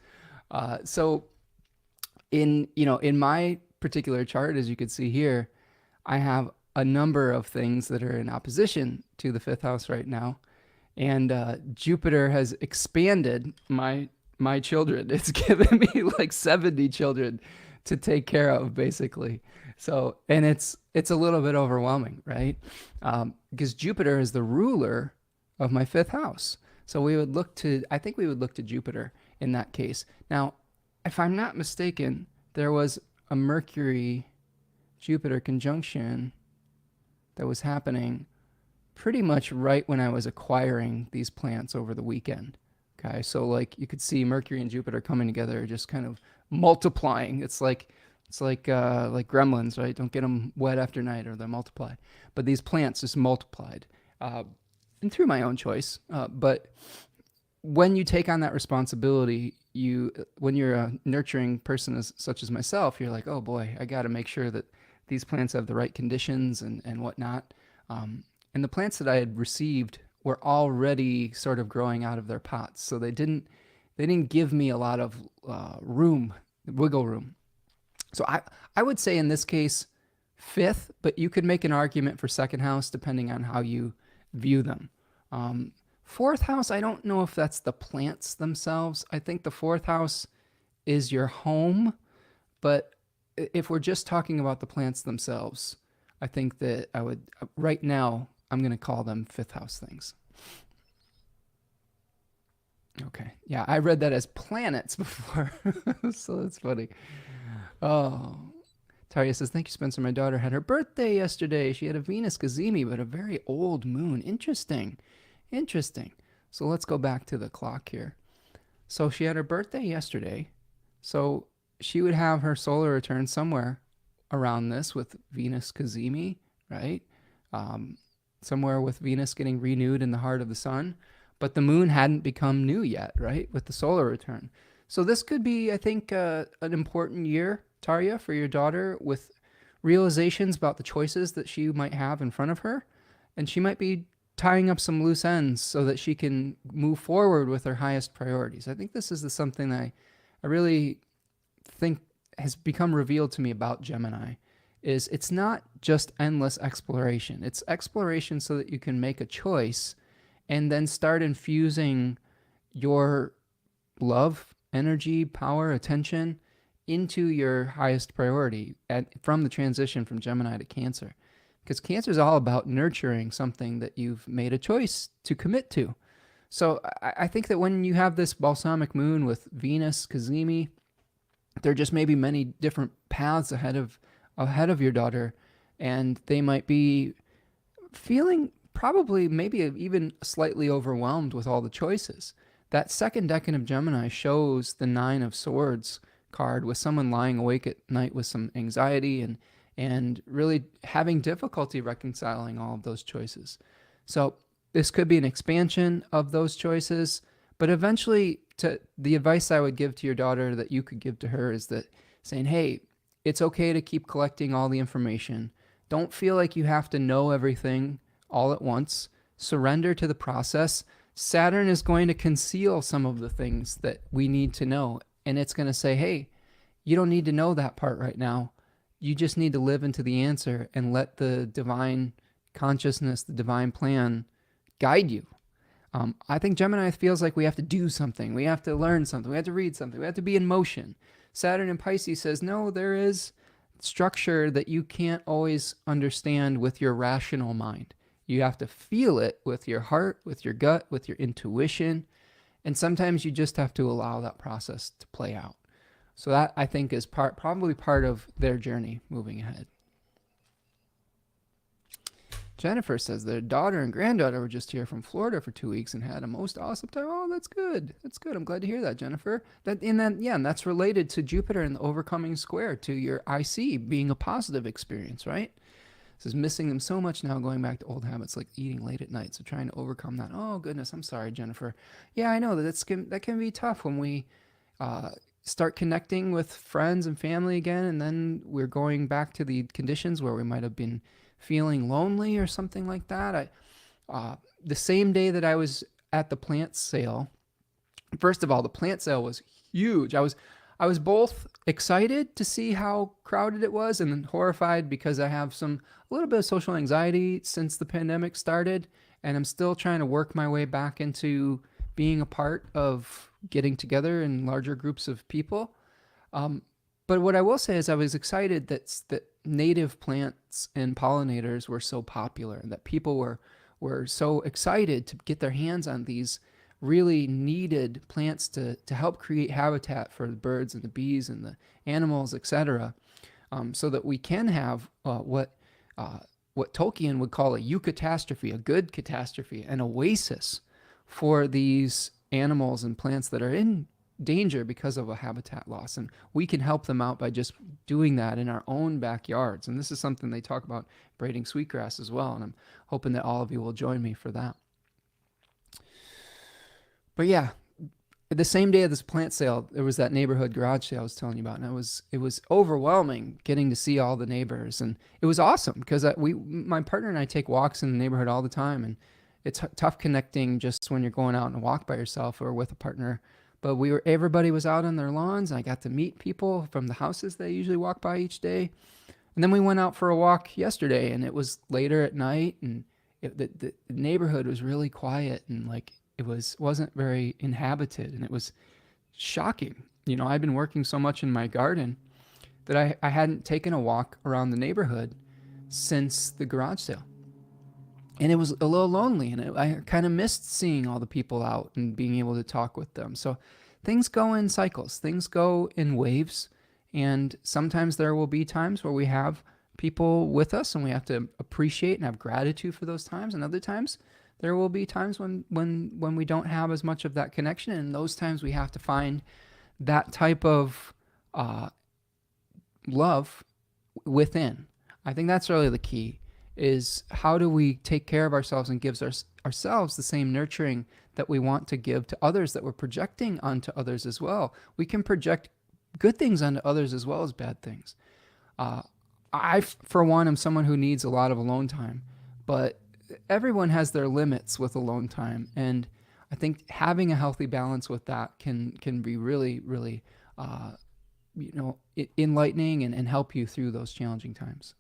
So in my particular chart, as you can see here, I have a number of things that are in opposition to the fifth house right now. And Jupiter has expanded my children. It's given me like 70 children to take care of, basically. So, and it's a little bit overwhelming, right? Because Jupiter is the ruler of my fifth house. So I think we would look to Jupiter in that case. Now, if I'm not mistaken, there was a Mercury-Jupiter conjunction that was happening pretty much right when I was acquiring these plants over the weekend. Okay, so like you could see Mercury and Jupiter coming together, just kind of multiplying. It's like gremlins, right? Don't get them wet after night or they'll multiply. But these plants just multiplied, and through my own choice. But when you take on that responsibility, when you're a nurturing person such as myself, you're like, oh boy, I got to make sure that these plants have the right conditions and whatnot. And the plants that I had received were already sort of growing out of their pots, so they didn't give me a lot of wiggle room. So I would say in this case fifth, but you could make an argument for second house depending on how you view them. Fourth house, I don't know if that's the plants themselves. I think the fourth house is your home, but if we're just talking about the plants themselves, I think that I would, right now, I'm going to call them fifth house things. Okay. Yeah, I read that as planets before. So that's funny. Oh. Taria says, thank you, Spencer. My daughter had her birthday yesterday. She had a Venus Cazimi, but a very old moon. Interesting. So let's go back to the clock here. So she had her birthday yesterday. So she would have her solar return somewhere around this with Venus Cazimi, right? Somewhere with Venus getting renewed in the heart of the sun, but the moon hadn't become new yet, right? With the solar return. So this could be, I think, an important year, Taria, for your daughter, with realizations about the choices that she might have in front of her. And she might be tying up some loose ends so that she can move forward with her highest priorities. I think this is something that I really think has become revealed to me about Gemini. Is it's not just endless exploration. It's exploration so that you can make a choice and then start infusing your love, energy, power, attention into your highest priority from the transition from Gemini to Cancer. Because Cancer is all about nurturing something that you've made a choice to commit to. So I think that when you have this balsamic moon with Venus, Cazimi, there just may be many different paths ahead of your daughter, and they might be feeling probably maybe even slightly overwhelmed with all the choices. That second decan of Gemini shows the Nine of Swords card with someone lying awake at night with some anxiety and really having difficulty reconciling all of those choices. So this could be an expansion of those choices, But eventually, the advice I would give to your daughter that you could give to her is that saying, hey, it's okay to keep collecting all the information. Don't feel like you have to know everything all at once. Surrender to the process. Saturn is going to conceal some of the things that we need to know. And it's going to say, hey, you don't need to know that part right now. You just need to live into the answer and let the divine consciousness, the divine plan guide you. I think Gemini feels like we have to do something. We have to learn something. We have to read something. We have to be in motion. Saturn in Pisces says, no, there is structure that you can't always understand with your rational mind. You have to feel it with your heart, with your gut, with your intuition. And sometimes you just have to allow that process to play out. So that, I think, is probably part of their journey moving ahead. Jennifer says their daughter and granddaughter were just here from Florida for 2 weeks and had a most awesome time. Oh, that's good. That's good. I'm glad to hear that, Jennifer. And that's related to Jupiter and the overcoming square to your IC being a positive experience, right? This is missing them so much now, going back to old habits like eating late at night. So trying to overcome that. Oh, goodness. I'm sorry, Jennifer. Yeah, I know that can be tough when we start connecting with friends and family again, and then we're going back to the conditions where we might have been feeling lonely or something like that. The same day that I was at the plant sale, first of all, the plant sale was huge. I was both excited to see how crowded it was and then horrified because I have a little bit of social anxiety since the pandemic started, and I'm still trying to work my way back into being a part of getting together in larger groups of people. But what I will say is I was excited that native plants and pollinators were so popular, and that people were so excited to get their hands on these really needed plants to help create habitat for the birds and the bees and the animals, etc., so that we can have what Tolkien would call a eucatastrophe, a good catastrophe, an oasis for these animals and plants that are in danger because of a habitat loss. And we can help them out by just doing that in our own backyards. And this is something they talk about braiding sweetgrass as well. And I'm hoping that all of you will join me for that. But yeah, the same day of this plant sale, there was that neighborhood garage sale I was telling you about. And it was overwhelming getting to see all the neighbors. And it was awesome because my partner and I take walks in the neighborhood all the time. And it's tough connecting just when you're going out on a walk by yourself or with a partner. But everybody was out on their lawns, and I got to meet people from the houses they usually walk by each day. And then we went out for a walk yesterday, and it was later at night, and the neighborhood was really quiet, and like it wasn't very inhabited, and it was shocking. You know, I've been working so much in my garden that I hadn't taken a walk around the neighborhood since the garage sale. And it was a little lonely, and I kind of missed seeing all the people out and being able to talk with them. So things go in cycles. Things go in waves. And sometimes there will be times where we have people with us and we have to appreciate and have gratitude for those times. And other times there will be times when we don't have as much of that connection. And in those times we have to find that type of love within. I think that's really the key. Is how do we take care of ourselves and give ourselves the same nurturing that we want to give to others, that we're projecting onto others as well. We can project good things onto others as well as bad things. I, for one, am someone who needs a lot of alone time, but everyone has their limits with alone time. And I think having a healthy balance with that can be really, really, enlightening and help you through those challenging times.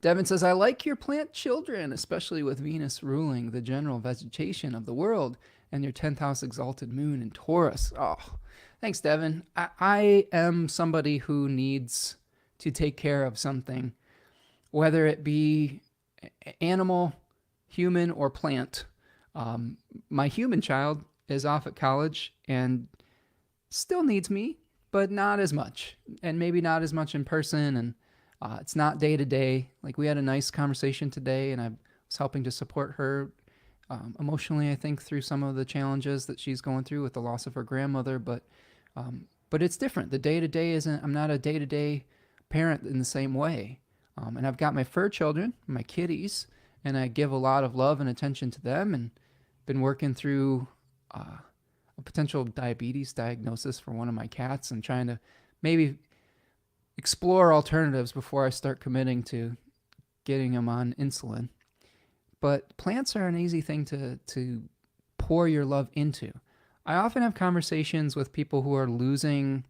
Devin says, I like your plant children, especially with Venus ruling the general vegetation of the world and your 10th house exalted moon in Taurus. Oh, thanks, Devin. I am somebody who needs to take care of something, whether it be animal, human, or plant. My human child is off at college and still needs me, but not as much, and maybe not as much in person, and it's not day to day. Like we had a nice conversation today, and I was helping to support her emotionally, I think, through some of the challenges that she's going through with the loss of her grandmother. But it's different. The day to day isn't. I'm not a day to day parent in the same way. And I've got my fur children, my kitties, and I give a lot of love and attention to them, and been working through a potential diabetes diagnosis for one of my cats and trying to maybe explore alternatives before I start committing to getting him on insulin. But plants are an easy thing to pour your love into. I often have conversations with people who are losing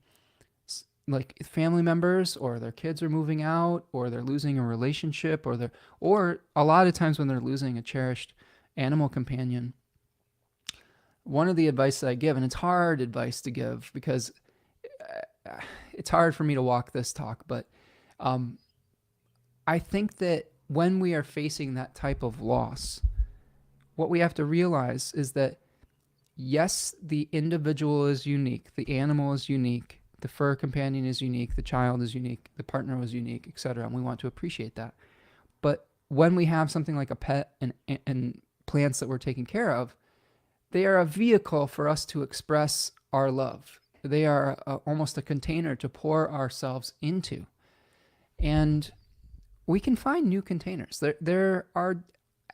like family members, or their kids are moving out, or they're losing a relationship, or a lot of times when they're losing a cherished animal companion. One of the advice that I give, and it's hard advice to give because it's hard for me to walk this talk, but um, I think that when we are facing that type of loss, what we have to realize is that yes, the individual is unique, the animal is unique, the fur companion is unique, the child is unique, the partner was unique, etc. And we want to appreciate that. But when we have something like a pet and plants that we're taking care of, they are a vehicle for us to express our love. They are almost a container to pour ourselves into. And we can find new containers. There are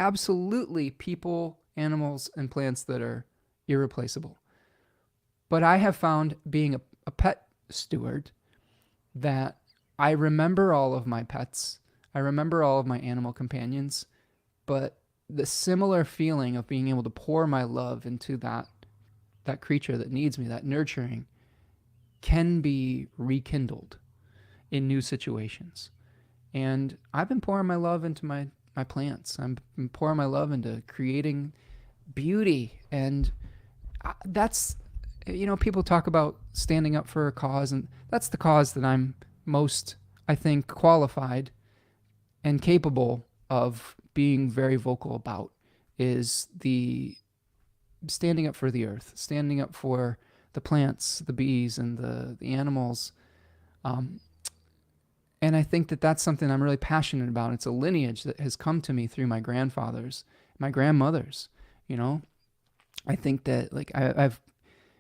absolutely people, animals, and plants that are irreplaceable. But I have found, being a pet steward, that I remember all of my pets. I remember all of my animal companions, but the similar feeling of being able to pour my love into that creature that needs me, that nurturing, can be rekindled in new situations. And I've been pouring my love into my plants. I'm pouring my love into creating beauty. And that's, people talk about standing up for a cause, and that's the cause that I'm most, I think, qualified and capable of being very vocal about, is the standing up for the earth, standing up for the plants, the bees, and the animals. And I think that that's something I'm really passionate about. It's a lineage that has come to me through my grandfathers, my grandmothers. I think that I have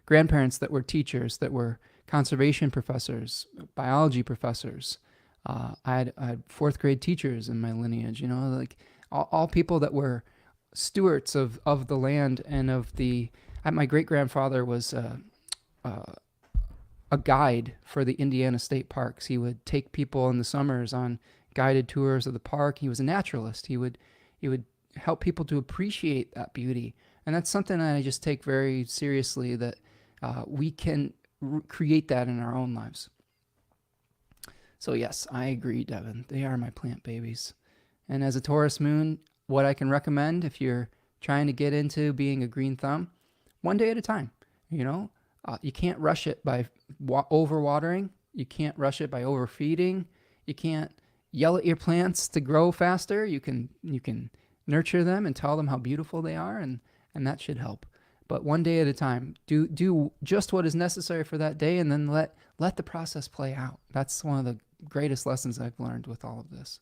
grandparents that were teachers, that were conservation professors, biology professors. I had fourth grade teachers in my lineage, all people that were stewards of the land and of the. My great grandfather was a guide for the Indiana State Parks. He would take people in the summers on guided tours of the park. He was a naturalist. He would help people to appreciate that beauty, and that's something that I just take very seriously. That we can create that in our own lives. So yes, I agree, Devin. They are my plant babies. And as a Taurus moon, what I can recommend if you're trying to get into being a green thumb, one day at a time. You can't rush it by overwatering. You can't rush it by overfeeding. You can't yell at your plants to grow faster. You can nurture them and tell them how beautiful they are, and that should help. But one day at a time. Do just what is necessary for that day, and then let the process play out. That's one of the greatest lessons I've learned with all of this.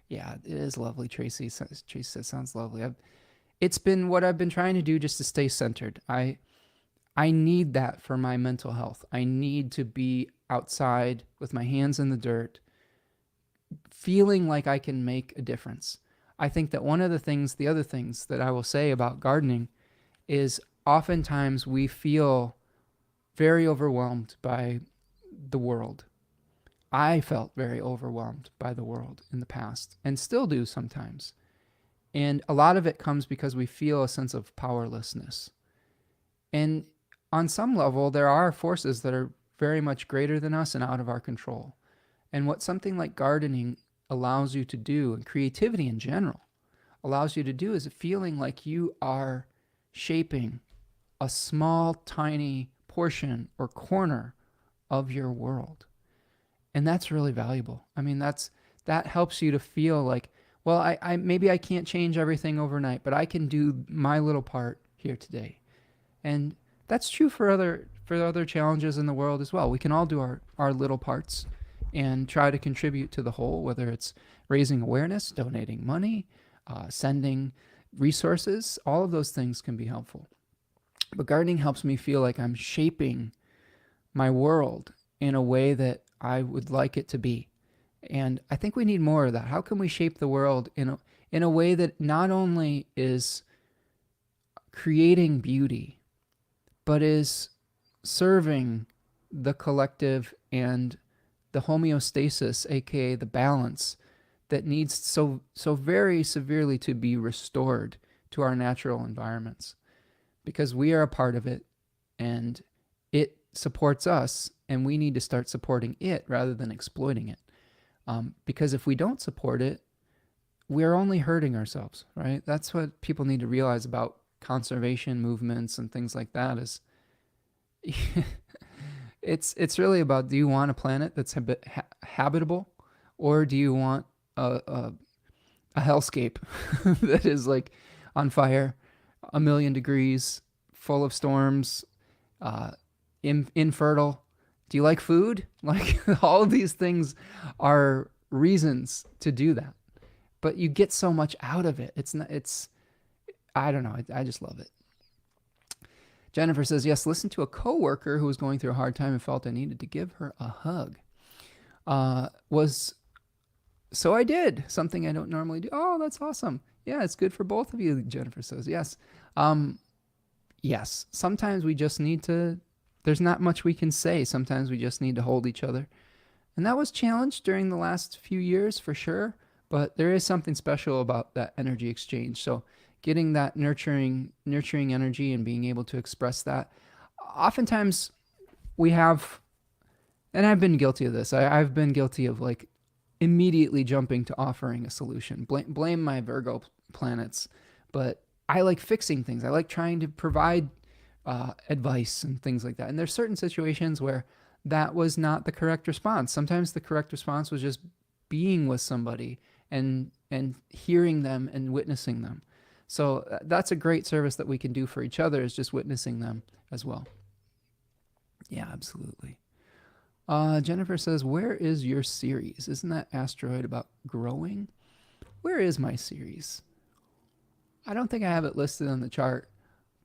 Yeah, it is lovely, Tracy. Tracy says, sounds lovely. It's been what I've been trying to do just to stay centered. I need that for my mental health. I need to be outside with my hands in the dirt, feeling like I can make a difference. I think that one of the other things that I will say about gardening is oftentimes we feel very overwhelmed by the world. I felt very overwhelmed by the world in the past, and still do sometimes. And a lot of it comes because we feel a sense of powerlessness. And on some level, there are forces that are very much greater than us and out of our control. And what something like gardening allows you to do, and creativity in general allows you to do, is feeling like you are shaping a small, tiny portion or corner of your world. And that's really valuable. I mean, that helps you to feel like, well, I maybe I can't change everything overnight, but I can do my little part here today. And that's true for other challenges in the world as well. We can all do our little parts and try to contribute to the whole, whether it's raising awareness, donating money, sending resources. All of those things can be helpful. But gardening helps me feel like I'm shaping my world in a way that I would like it to be. And I think we need more of that. How can we shape the world in a way that not only is creating beauty, but is serving the collective and the homeostasis, aka the balance that needs so very severely to be restored to our natural environments, because we are a part of it and it supports us, and we need to start supporting it rather than exploiting it. Because if we don't support it, we're only hurting ourselves, right? That's what people need to realize about conservation movements and things like that is it's really about, do you want a planet that's habitable, or do you want a hellscape that is like on fire, a million degrees, full of storms, infertile? Do you like food? Like all of these things are reasons to do that, but you get so much out of it. I don't know. I just love it. Jennifer says, yes, listen to a coworker who was going through a hard time and felt I needed to give her a hug. So I did something I don't normally do. Oh, that's awesome. Yeah, it's good for both of you, Jennifer says. Yes. Yes, sometimes we just need to, there's not much we can say. Sometimes we just need to hold each other. And that was challenged during the last few years for sure, but there is something special about that energy exchange. So getting that nurturing energy and being able to express that. Oftentimes we have, and I've been guilty of this. I've been guilty of like immediately jumping to offering a solution. Blame my Virgo planets, but I like fixing things. I like trying to provide advice and things like that. And there's certain situations where that was not the correct response. Sometimes the correct response was just being with somebody and hearing them and witnessing them. So that's a great service that we can do for each other, is just witnessing them as well. Yeah, absolutely. Jennifer says, where is your series? Isn't that asteroid about growing? Where is my series? I don't think I have it listed on the chart,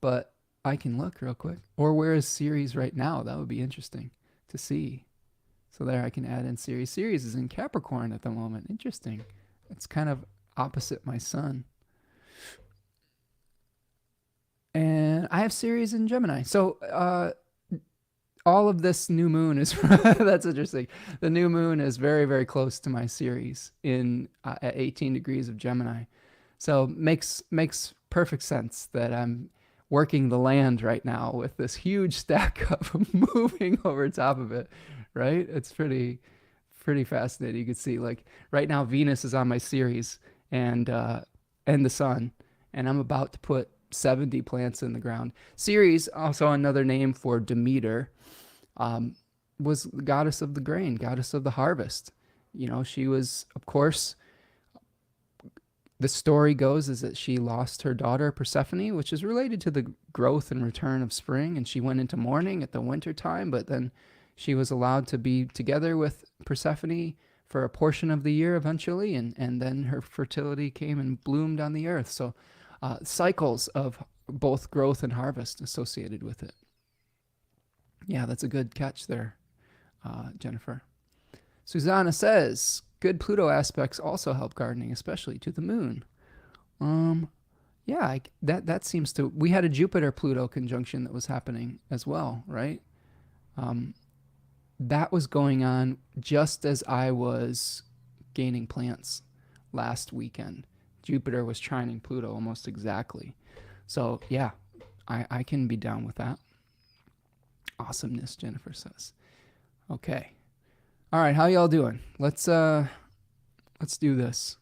but I can look real quick. Or where is series right now? That would be interesting to see. So there I can add in series. Series is in Capricorn at the moment. Interesting. It's kind of opposite my sun. And I have series in Gemini. So all of this new moon is, that's interesting. The new moon is very, very close to my series at 18 degrees of Gemini. So makes perfect sense that I'm working the land right now with this huge stack of moving over top of it, right? It's pretty fascinating. You can see like right now Venus is on my series and the sun, and I'm about to put 70 plants in the ground. Ceres, also another name for Demeter, was the goddess of the grain, goddess of the harvest. You know, she was, of course, the story goes is that she lost her daughter Persephone, which is related to the growth and return of spring, and she went into mourning at the winter time, but then she was allowed to be together with Persephone for a portion of the year eventually, and then her fertility came and bloomed on the earth. So cycles of both growth and harvest associated with it. Yeah, that's a good catch there, Jennifer. Susanna says, good Pluto aspects also help gardening, especially to the moon. Yeah, that seems to, we had a Jupiter-Pluto conjunction that was happening as well, right? That was going on just as I was gaining plants last weekend. Jupiter was trining Pluto almost exactly. So yeah, I can be down with that. Awesomeness, Jennifer says. Okay. All right, how y'all doing? Let's do this.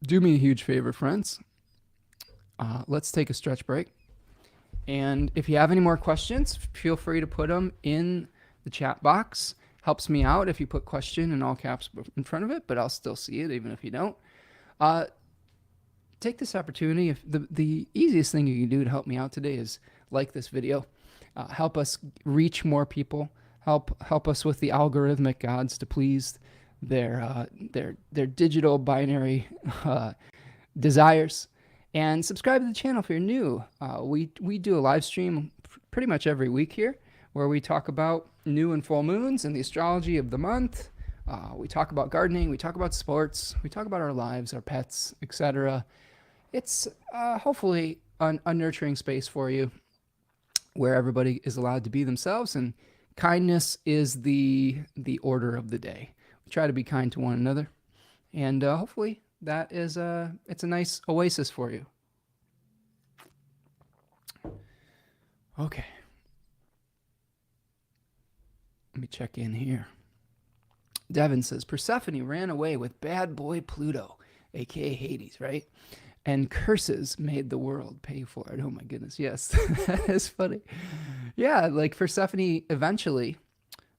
Do me a huge favor, friends. Let's take a stretch break. And if you have any more questions, feel free to put them in the chat box. Helps me out if you put question in all caps in front of it, but I'll still see it even if you don't. Take this opportunity. If the easiest thing you can do to help me out today is like this video. Help us reach more people. Help us with the algorithmic gods to please their digital binary desires. And subscribe to the channel if you're new. We do a live stream pretty much every week here, where we talk about new and full moons and the astrology of the month. We talk about gardening, we talk about sports, we talk about our lives, our pets, etc. It's hopefully a nurturing space for you. where everybody is allowed to be themselves, and kindness is the order of the day. We try to be kind to one another, and hopefully that is it's a nice oasis for you. Okay, let me check in here. Devin says Persephone ran away with bad boy Pluto, aka Hades, right? And curses made the world pay for it. Oh my goodness, yes, that is funny. Yeah, like Persephone eventually.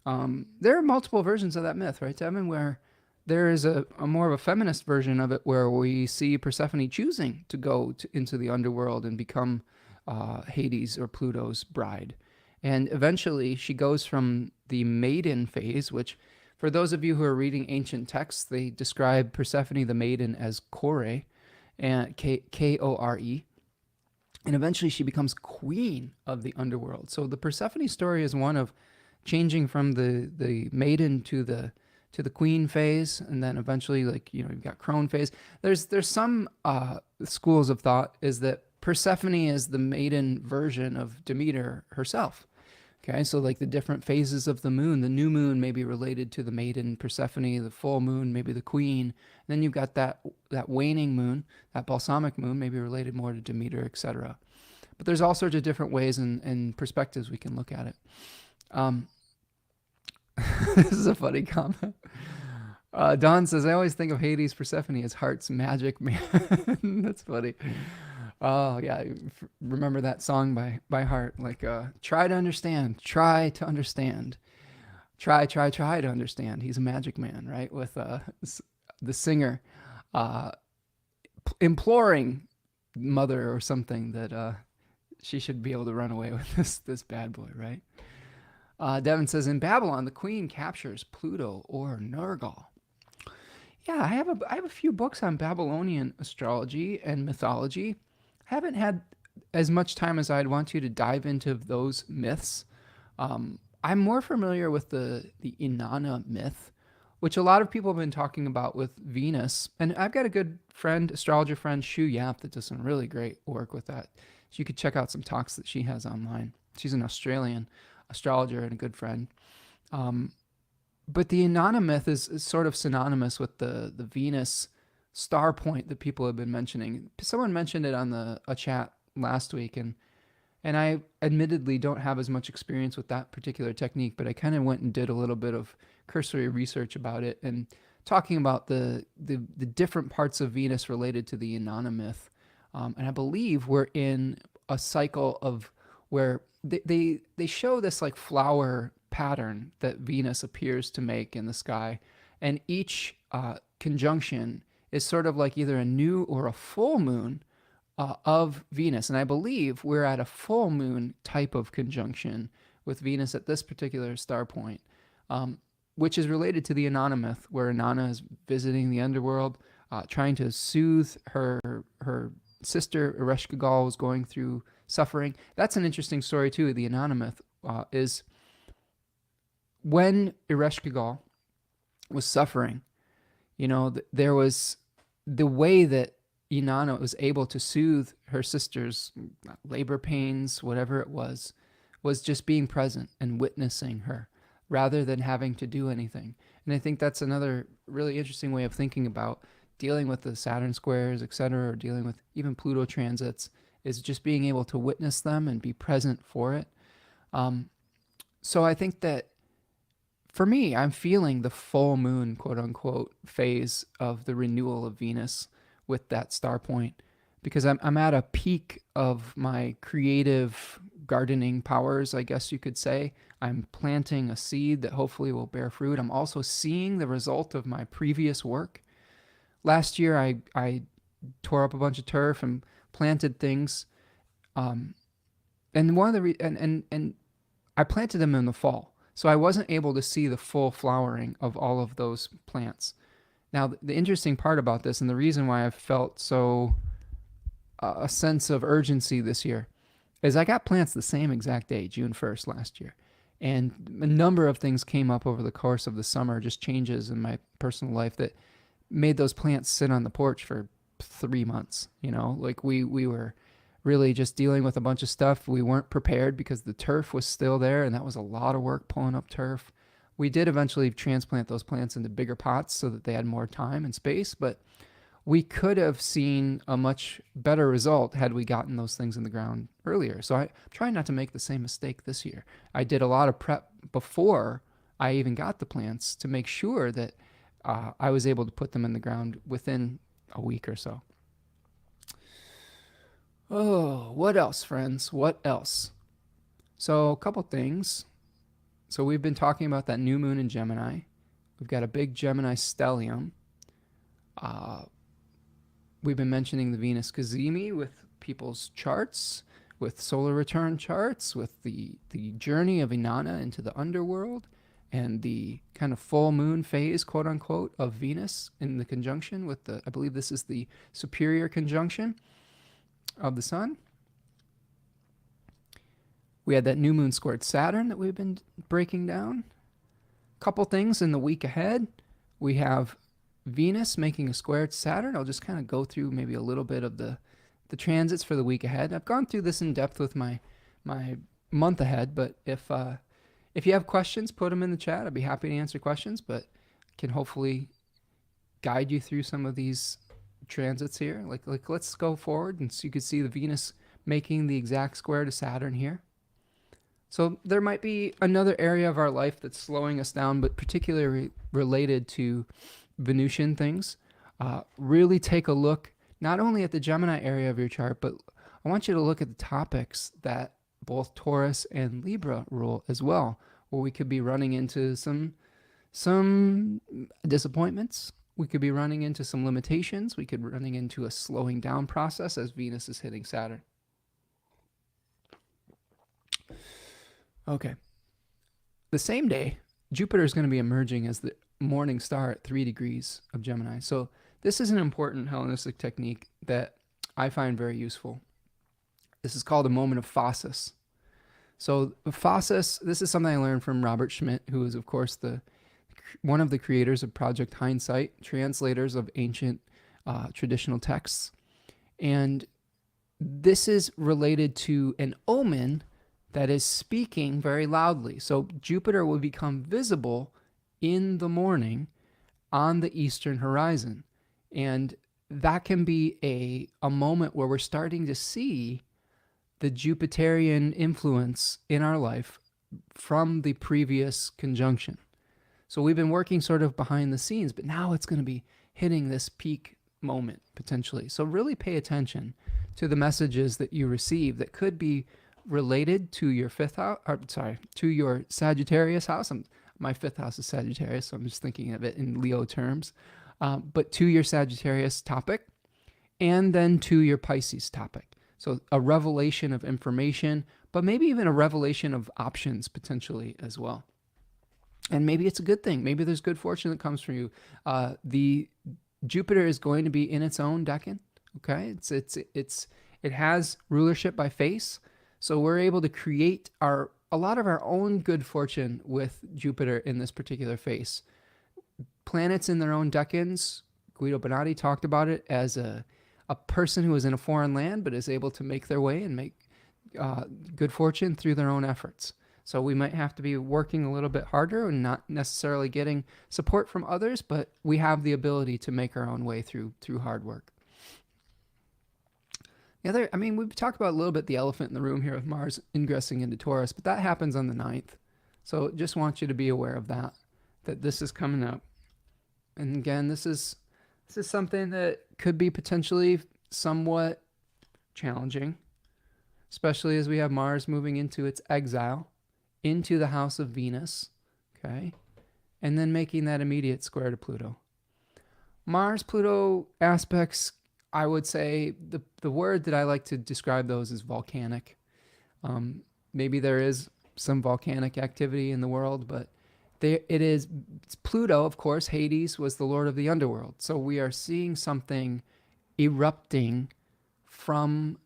There are multiple versions of that myth, right, Devin? Where there is a more of a feminist version of it, where we see Persephone choosing to go into the underworld and become Hades or Pluto's bride. And eventually she goes from the maiden phase, which for those of you who are reading ancient texts, they describe Persephone the maiden as Kore, and Kore. And eventually she becomes queen of the underworld. So the Persephone story is one of changing from the maiden to the queen phase, and then eventually, like, you've got crone phase. There's some schools of thought is that Persephone is the maiden version of Demeter herself. Okay, so like the different phases of the moon, the new moon may be related to the maiden Persephone, the full moon maybe the queen. And then you've got that waning moon, that balsamic moon, maybe related more to Demeter, etc. But there's all sorts of different ways and perspectives we can look at it. This is a funny comment. Don says, I always think of Hades Persephone as Heart's magic man. That's funny. Oh, yeah. Remember that song by heart. Like, try to understand. Try to understand. Try to understand. He's a magic man, right? With the singer imploring mother or something that she should be able to run away with this bad boy, right? Devin says, in Babylon, the queen captures Pluto or Nergal. Yeah, I have a few books on Babylonian astrology and mythology. Haven't had as much time as I'd want to dive into those myths. I'm more familiar with the Inanna myth, which a lot of people have been talking about with Venus. And I've got a good friend, astrologer friend, Shu Yap, that does some really great work with that. So you could check out some talks that she has online. She's an Australian astrologer and a good friend. But the Inanna myth is sort of synonymous with the Venus star point that people have been mentioning. Someone mentioned it on a chat last week, and I admittedly don't have as much experience with that particular technique, but I kind of went and did a little bit of cursory research about it and talking about the different parts of Venus related to the Inanna myth. And I believe we're in a cycle of where they show this like flower pattern that Venus appears to make in the sky, and each conjunction is sort of like either a new or a full moon of Venus. And I believe we're at a full moon type of conjunction with Venus at this particular star point, which is related to the Inanna myth, where Inanna is visiting the underworld, trying to soothe her sister Ereshkigal was going through suffering. That's an interesting story too. The Inanna myth is when Ereshkigal was suffering, there was the way that Inanna was able to soothe her sister's labor pains, whatever it was just being present and witnessing her rather than having to do anything. And I think that's another really interesting way of thinking about dealing with the Saturn squares, etc., or dealing with even Pluto transits, is just being able to witness them and be present for it. So I think that for me, I'm feeling the full moon, quote unquote, phase of the renewal of Venus with that star point, because I'm at a peak of my creative gardening powers, I guess you could say. I'm planting a seed that hopefully will bear fruit. I'm also seeing the result of my previous work. Last year, I tore up a bunch of turf and planted things, and one of the and I planted them in the fall, so I wasn't able to see the full flowering of all of those plants. Now, the interesting part about this, and the reason why I felt so a sense of urgency this year, is I got plants the same exact day, June 1st last year. And a number of things came up over the course of the summer, just changes in my personal life that made those plants sit on the porch for 3 months. Like we were really just dealing with a bunch of stuff. We weren't prepared because the turf was still there, and that was a lot of work pulling up turf. We did eventually transplant those plants into bigger pots so that they had more time and space, but we could have seen a much better result had we gotten those things in the ground earlier. So I'm trying not to make the same mistake this year. I did a lot of prep before I even got the plants to make sure that I was able to put them in the ground within a week or so. Oh, what else, friends? What else? So, a couple things. So, we've been talking about that new moon in Gemini. We've got a big Gemini stellium. We've been mentioning the Venus cazimi with people's charts, with solar return charts, with the journey of Inanna into the underworld, and the kind of full moon phase, quote unquote, of Venus in the conjunction with I believe this is the superior conjunction of the sun. We had that new moon squared Saturn that we've been breaking down. Couple things in the week ahead. We have Venus making a square to Saturn. I'll just kind of go through maybe a little bit of the transits for the week ahead. I've gone through this in depth with my month ahead, but if you have questions, put them in the chat. I'd be happy to answer questions, but can hopefully guide you through some of these transits here. Like let's go forward, and so you can see the Venus making the exact square to Saturn here. So there might be another area of our life that's slowing us down, but particularly related to Venusian things. Really take a look not only at the Gemini area of your chart, but I want you to look at the topics that both Taurus and Libra rule as well, where we could be running into some disappointments. We could be running into some limitations. We could be running into a slowing down process as Venus is hitting Saturn. Okay. The same day, Jupiter is going to be emerging as the morning star at 3 degrees of Gemini. So this is an important Hellenistic technique that I find very useful. This is called a moment of phasis. So phasis, this is something I learned from Robert Schmidt, who is, of course, one of the creators of Project Hindsight, translators of ancient traditional texts. And this is related to an omen that is speaking very loudly. So Jupiter will become visible in the morning on the eastern horizon. And that can be a moment where we're starting to see the Jupiterian influence in our life from the previous conjunction. So we've been working sort of behind the scenes, but now it's going to be hitting this peak moment potentially. So really pay attention to the messages that you receive that could be related to your to your Sagittarius house. My fifth house is Sagittarius, so I'm just thinking of it in Leo terms. But to your Sagittarius topic, and then to your Pisces topic. So a revelation of information, but maybe even a revelation of options potentially as well. And maybe it's a good thing. Maybe there's good fortune that comes from you. The Jupiter is going to be in its own decan. Okay, it has rulership by face, so we're able to create a lot of our own good fortune with Jupiter in this particular face. Planets in their own decans. Guido Bonatti talked about it as a person who is in a foreign land but is able to make their way and make good fortune through their own efforts. So we might have to be working a little bit harder and not necessarily getting support from others, but we have the ability to make our own way through hard work. We've talked about a little bit the elephant in the room here with Mars ingressing into Taurus, but that happens on the 9th. So just want you to be aware of that this is coming up. And again, this is something that could be potentially somewhat challenging, especially as we have Mars moving into its exile, into the house of Venus, okay? And then making that immediate square to Pluto. Mars-Pluto aspects, I would say, the word that I like to describe those is volcanic. Maybe there is some volcanic activity in the world, but it's Pluto, of course. Hades was the lord of the underworld. So we are seeing something erupting from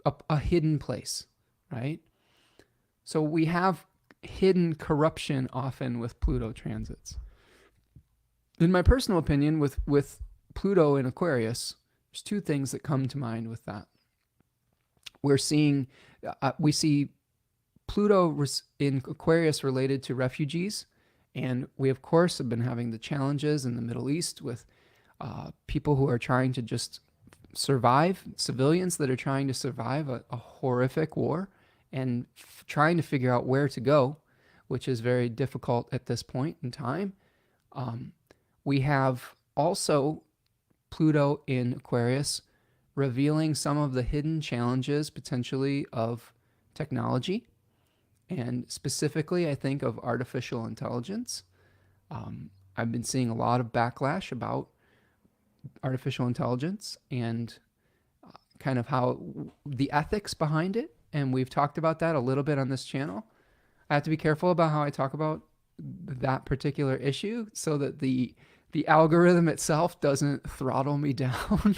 a hidden place, right? So we have hidden corruption often with Pluto transits. In my personal opinion, with Pluto in Aquarius, there's two things that come to mind with that. We see Pluto in Aquarius related to refugees. And we, of course, have been having the challenges in the Middle East with people who are trying to just survive, civilians that are trying to survive a horrific war and trying to figure out where to go, which is very difficult at this point in time. We have also Pluto in Aquarius revealing some of the hidden challenges potentially of technology, and specifically, I think, of artificial intelligence. I've been seeing a lot of backlash about artificial intelligence and kind of how the ethics behind it. And we've talked about that a little bit on this channel. I have to be careful about how I talk about that particular issue so that the algorithm itself doesn't throttle me down.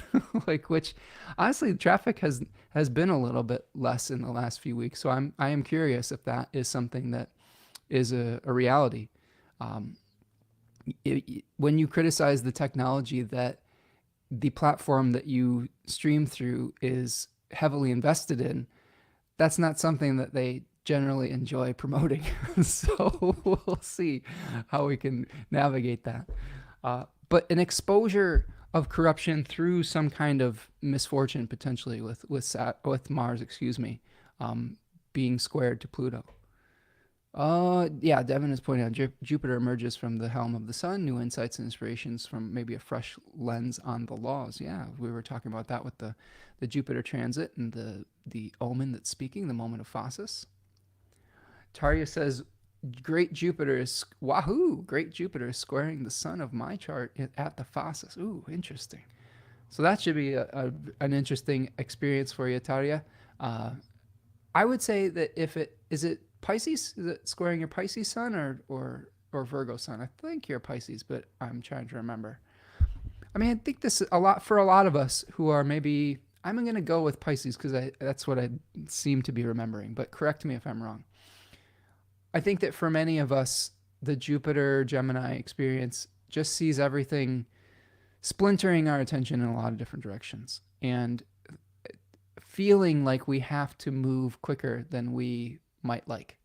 Which honestly, the traffic has been a little bit less in the last few weeks. So I am curious if that is something that is a reality. When you criticize the technology that the platform that you stream through is heavily invested in, that's not something that they generally enjoy promoting. So we'll see how we can navigate that. But an exposure of corruption through some kind of misfortune potentially with Mars, being squared to Pluto. Yeah, Devin is pointing out Jupiter emerges from the helm of the sun, new insights and inspirations from maybe a fresh lens on the laws. Yeah, we were talking about that with the Jupiter transit and the omen that's speaking, the moment of phasis. Tarya says, great Jupiter is squaring the sun of my chart at the phasis. Ooh, interesting. So that should be an interesting experience for you, Tarya. I would say that is it Pisces? Is it squaring your Pisces sun or Virgo sun? I think you're Pisces, but I'm trying to remember. I mean, I think this is for a lot of us who are maybe, I'm going to go with Pisces because that's what I seem to be remembering, but correct me if I'm wrong. I think that for many of us, the Jupiter Gemini experience just sees everything splintering our attention in a lot of different directions and feeling like we have to move quicker than we might like.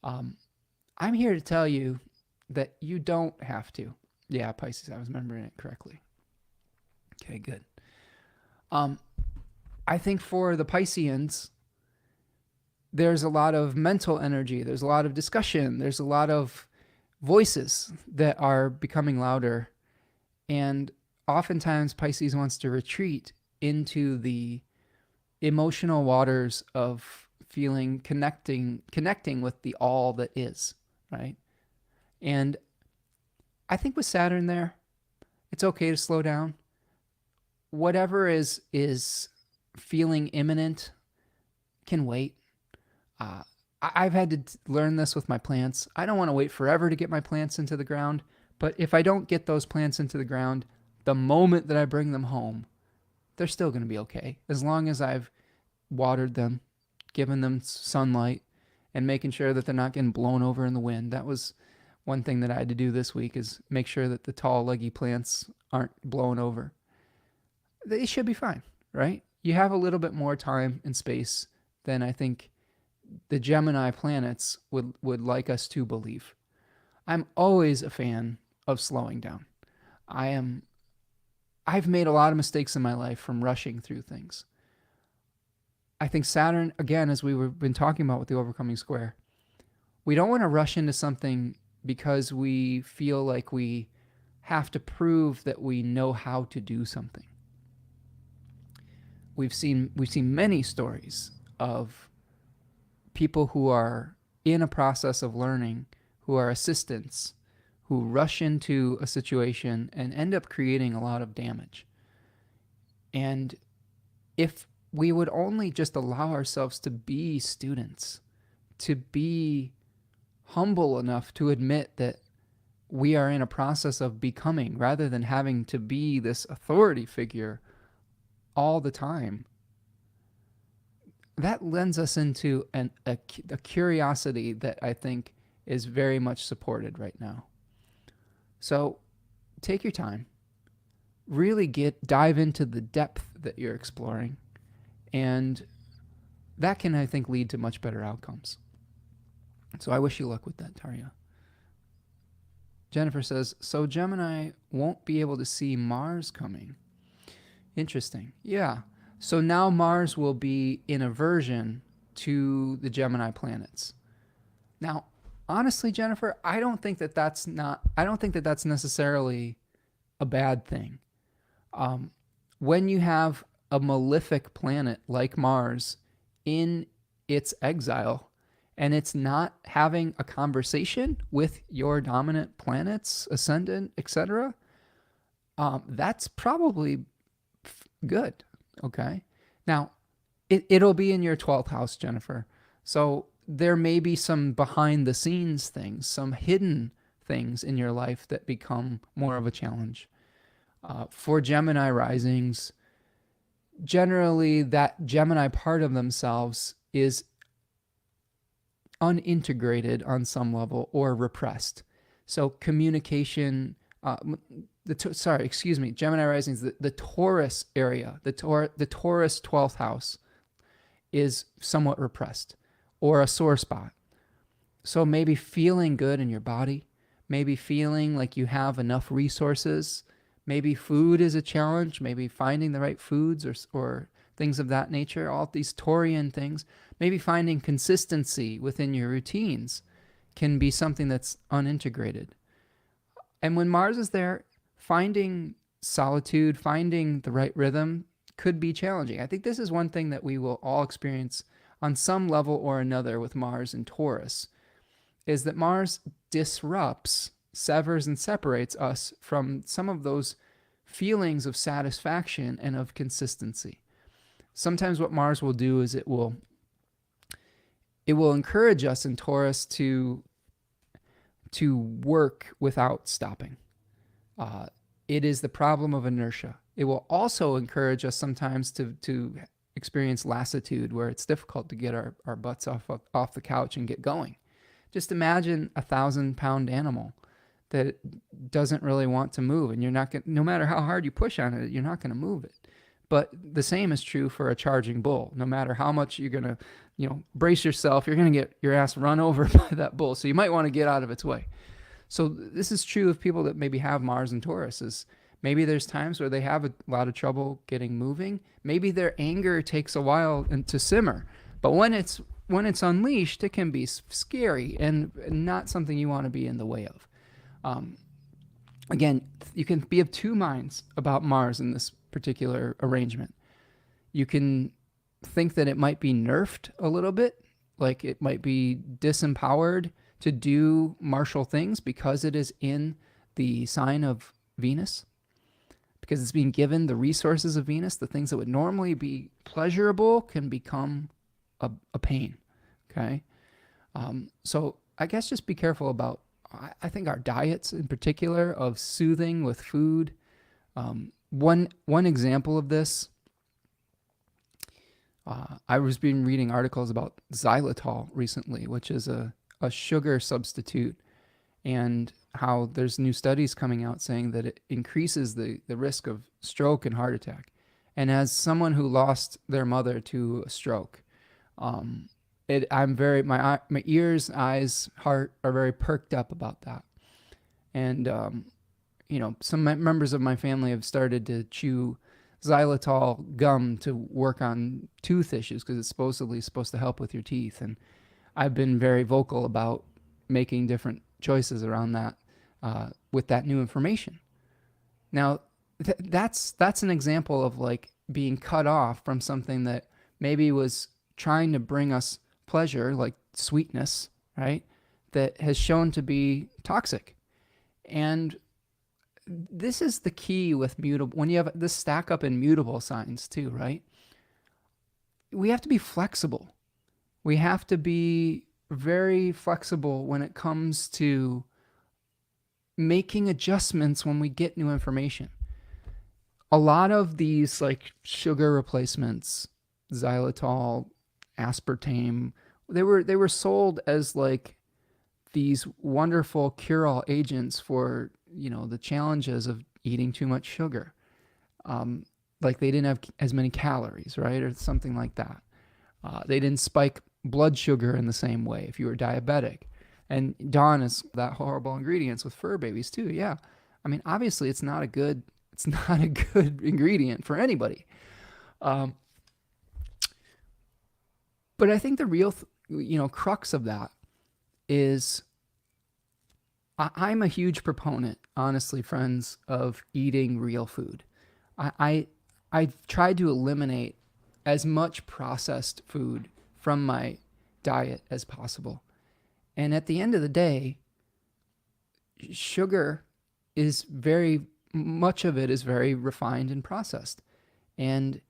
I'm here to tell you that you don't have to. Yeah, Pisces, I was remembering it correctly. Okay, good. I think for the Pisceans, there's a lot of mental energy. There's a lot of discussion. There's a lot of voices that are becoming louder. And oftentimes Pisces wants to retreat into the emotional waters of connecting with the all that is, right? And I think with Saturn there, it's okay to slow down. Whatever is feeling imminent can wait. I've had to learn this with my plants. I don't want to wait forever to get my plants into the ground, but if I don't get those plants into the ground, the moment that I bring them home, they're still going to be okay. As long as I've watered them, given them sunlight, and making sure that they're not getting blown over in the wind. That was one thing that I had to do this week, is make sure that the tall, leggy plants aren't blown over. They should be fine, right? You have a little bit more time and space than I think the Gemini planets would like us to believe. I'm always a fan of slowing down. I've made a lot of mistakes in my life from rushing through things. I think Saturn, again, as we've been talking about with the overcoming square, we don't want to rush into something because we feel like we have to prove that we know how to do something. We've seen many stories of people who are in a process of learning, who are assistants, who rush into a situation and end up creating a lot of damage. And if we would only just allow ourselves to be students, to be humble enough to admit that we are in a process of becoming, rather than having to be this authority figure all the time, that lends us into a curiosity that I think is very much supported right now. So take your time, really dive into the depth that you're exploring, and that can, I think, lead to much better outcomes. So I wish you luck with that, Tarya. Jennifer says, so Gemini won't be able to see Mars coming. Interesting. Yeah. So now Mars will be in aversion to the Gemini planets. Now, honestly, Jennifer, I don't think that that's necessarily a bad thing. When you have a malefic planet like Mars in its exile, and it's not having a conversation with your dominant planets, ascendant, etc., that's probably good. Okay. Now, it'll be in your 12th house, Jennifer. So there may be some behind the scenes things, some hidden things in your life that become more of a challenge. For Gemini risings, generally that Gemini part of themselves is unintegrated on some level or repressed. So communication, Gemini risings, the Taurus area, the Taurus 12th house is somewhat repressed or a sore spot. So maybe feeling good in your body, maybe feeling like you have enough resources, maybe food is a challenge, maybe finding the right foods or things of that nature, all these Taurian things, maybe finding consistency within your routines can be something that's unintegrated. And when Mars is there, finding solitude, finding the right rhythm could be challenging. I think this is one thing that we will all experience on some level or another with Mars and Taurus, is that Mars disrupts, severs, and separates us from some of those feelings of satisfaction and of consistency. Sometimes what Mars will do is it will encourage us in Taurus to work without stopping. It is the problem of inertia. It will also encourage us sometimes to experience lassitude, where it's difficult to get our butts off the couch and get going. Just imagine a 1,000-pound animal that doesn't really want to move, and you're not going, no matter how hard you push on it, you're not going to move it. But the same is true for a charging bull. No matter how much you're going to, brace yourself, you're going to get your ass run over by that bull. So you might want to get out of its way. So this is true of people that maybe have Mars and Taurus. Is maybe there's times where they have a lot of trouble getting moving. Maybe their anger takes a while to simmer. But when it's unleashed, it can be scary and not something you want to be in the way of. Again, you can be of two minds about Mars in this particular arrangement. You can think that it might be nerfed a little bit, like it might be disempowered to do martial things because it is in the sign of Venus, because it's being given the resources of Venus. The things that would normally be pleasurable can become a pain. Okay. So I guess just be careful about, I think, our diets in particular, of soothing with food. One example of this, I was been reading articles about xylitol recently, which is a sugar substitute, and how there's new studies coming out saying that it increases the risk of stroke and heart attack. And as someone who lost their mother to a stroke, my ears, eyes, heart are very perked up about that. And some members of my family have started to chew xylitol gum to work on tooth issues, because it's supposedly supposed to help with your teeth. And I've been very vocal about making different choices around that with that new information. Now, that's an example of like being cut off from something that maybe was trying to bring us pleasure, like sweetness, right? That has shown to be toxic. And this is the key with mutable, when you have this stack up in mutable signs too, right? We have to be flexible. We have to be very flexible when it comes to making adjustments when we get new information. A lot of these like sugar replacements, xylitol, aspartame, they were sold as like these wonderful cure-all agents for, the challenges of eating too much sugar. Like they didn't have as many calories, right? Or something like that. They didn't spike blood sugar in the same way if you were diabetic. And Dawn is that horrible ingredients with fur babies too. Yeah. I mean, obviously it's not a good ingredient for anybody. Um, but I think the real, crux of that is I'm a huge proponent, honestly, friends, of eating real food. I I've tried to eliminate as much processed food from my diet as possible. And at the end of the day, sugar is very much of it is very refined and processed. And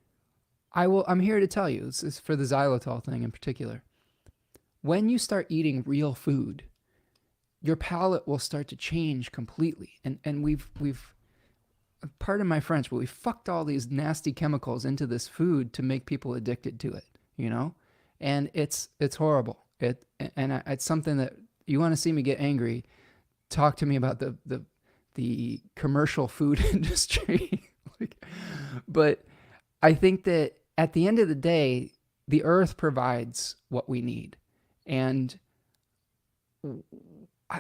I'm here to tell you, this is for the xylitol thing in particular. When you start eating real food, your palate will start to change completely. And we've pardon my French, but we fucked all these nasty chemicals into this food to make people addicted to it, And it's horrible. It's something that you want to see me get angry. Talk to me about the commercial food industry. But I think that at the end of the day, the earth provides what we need. And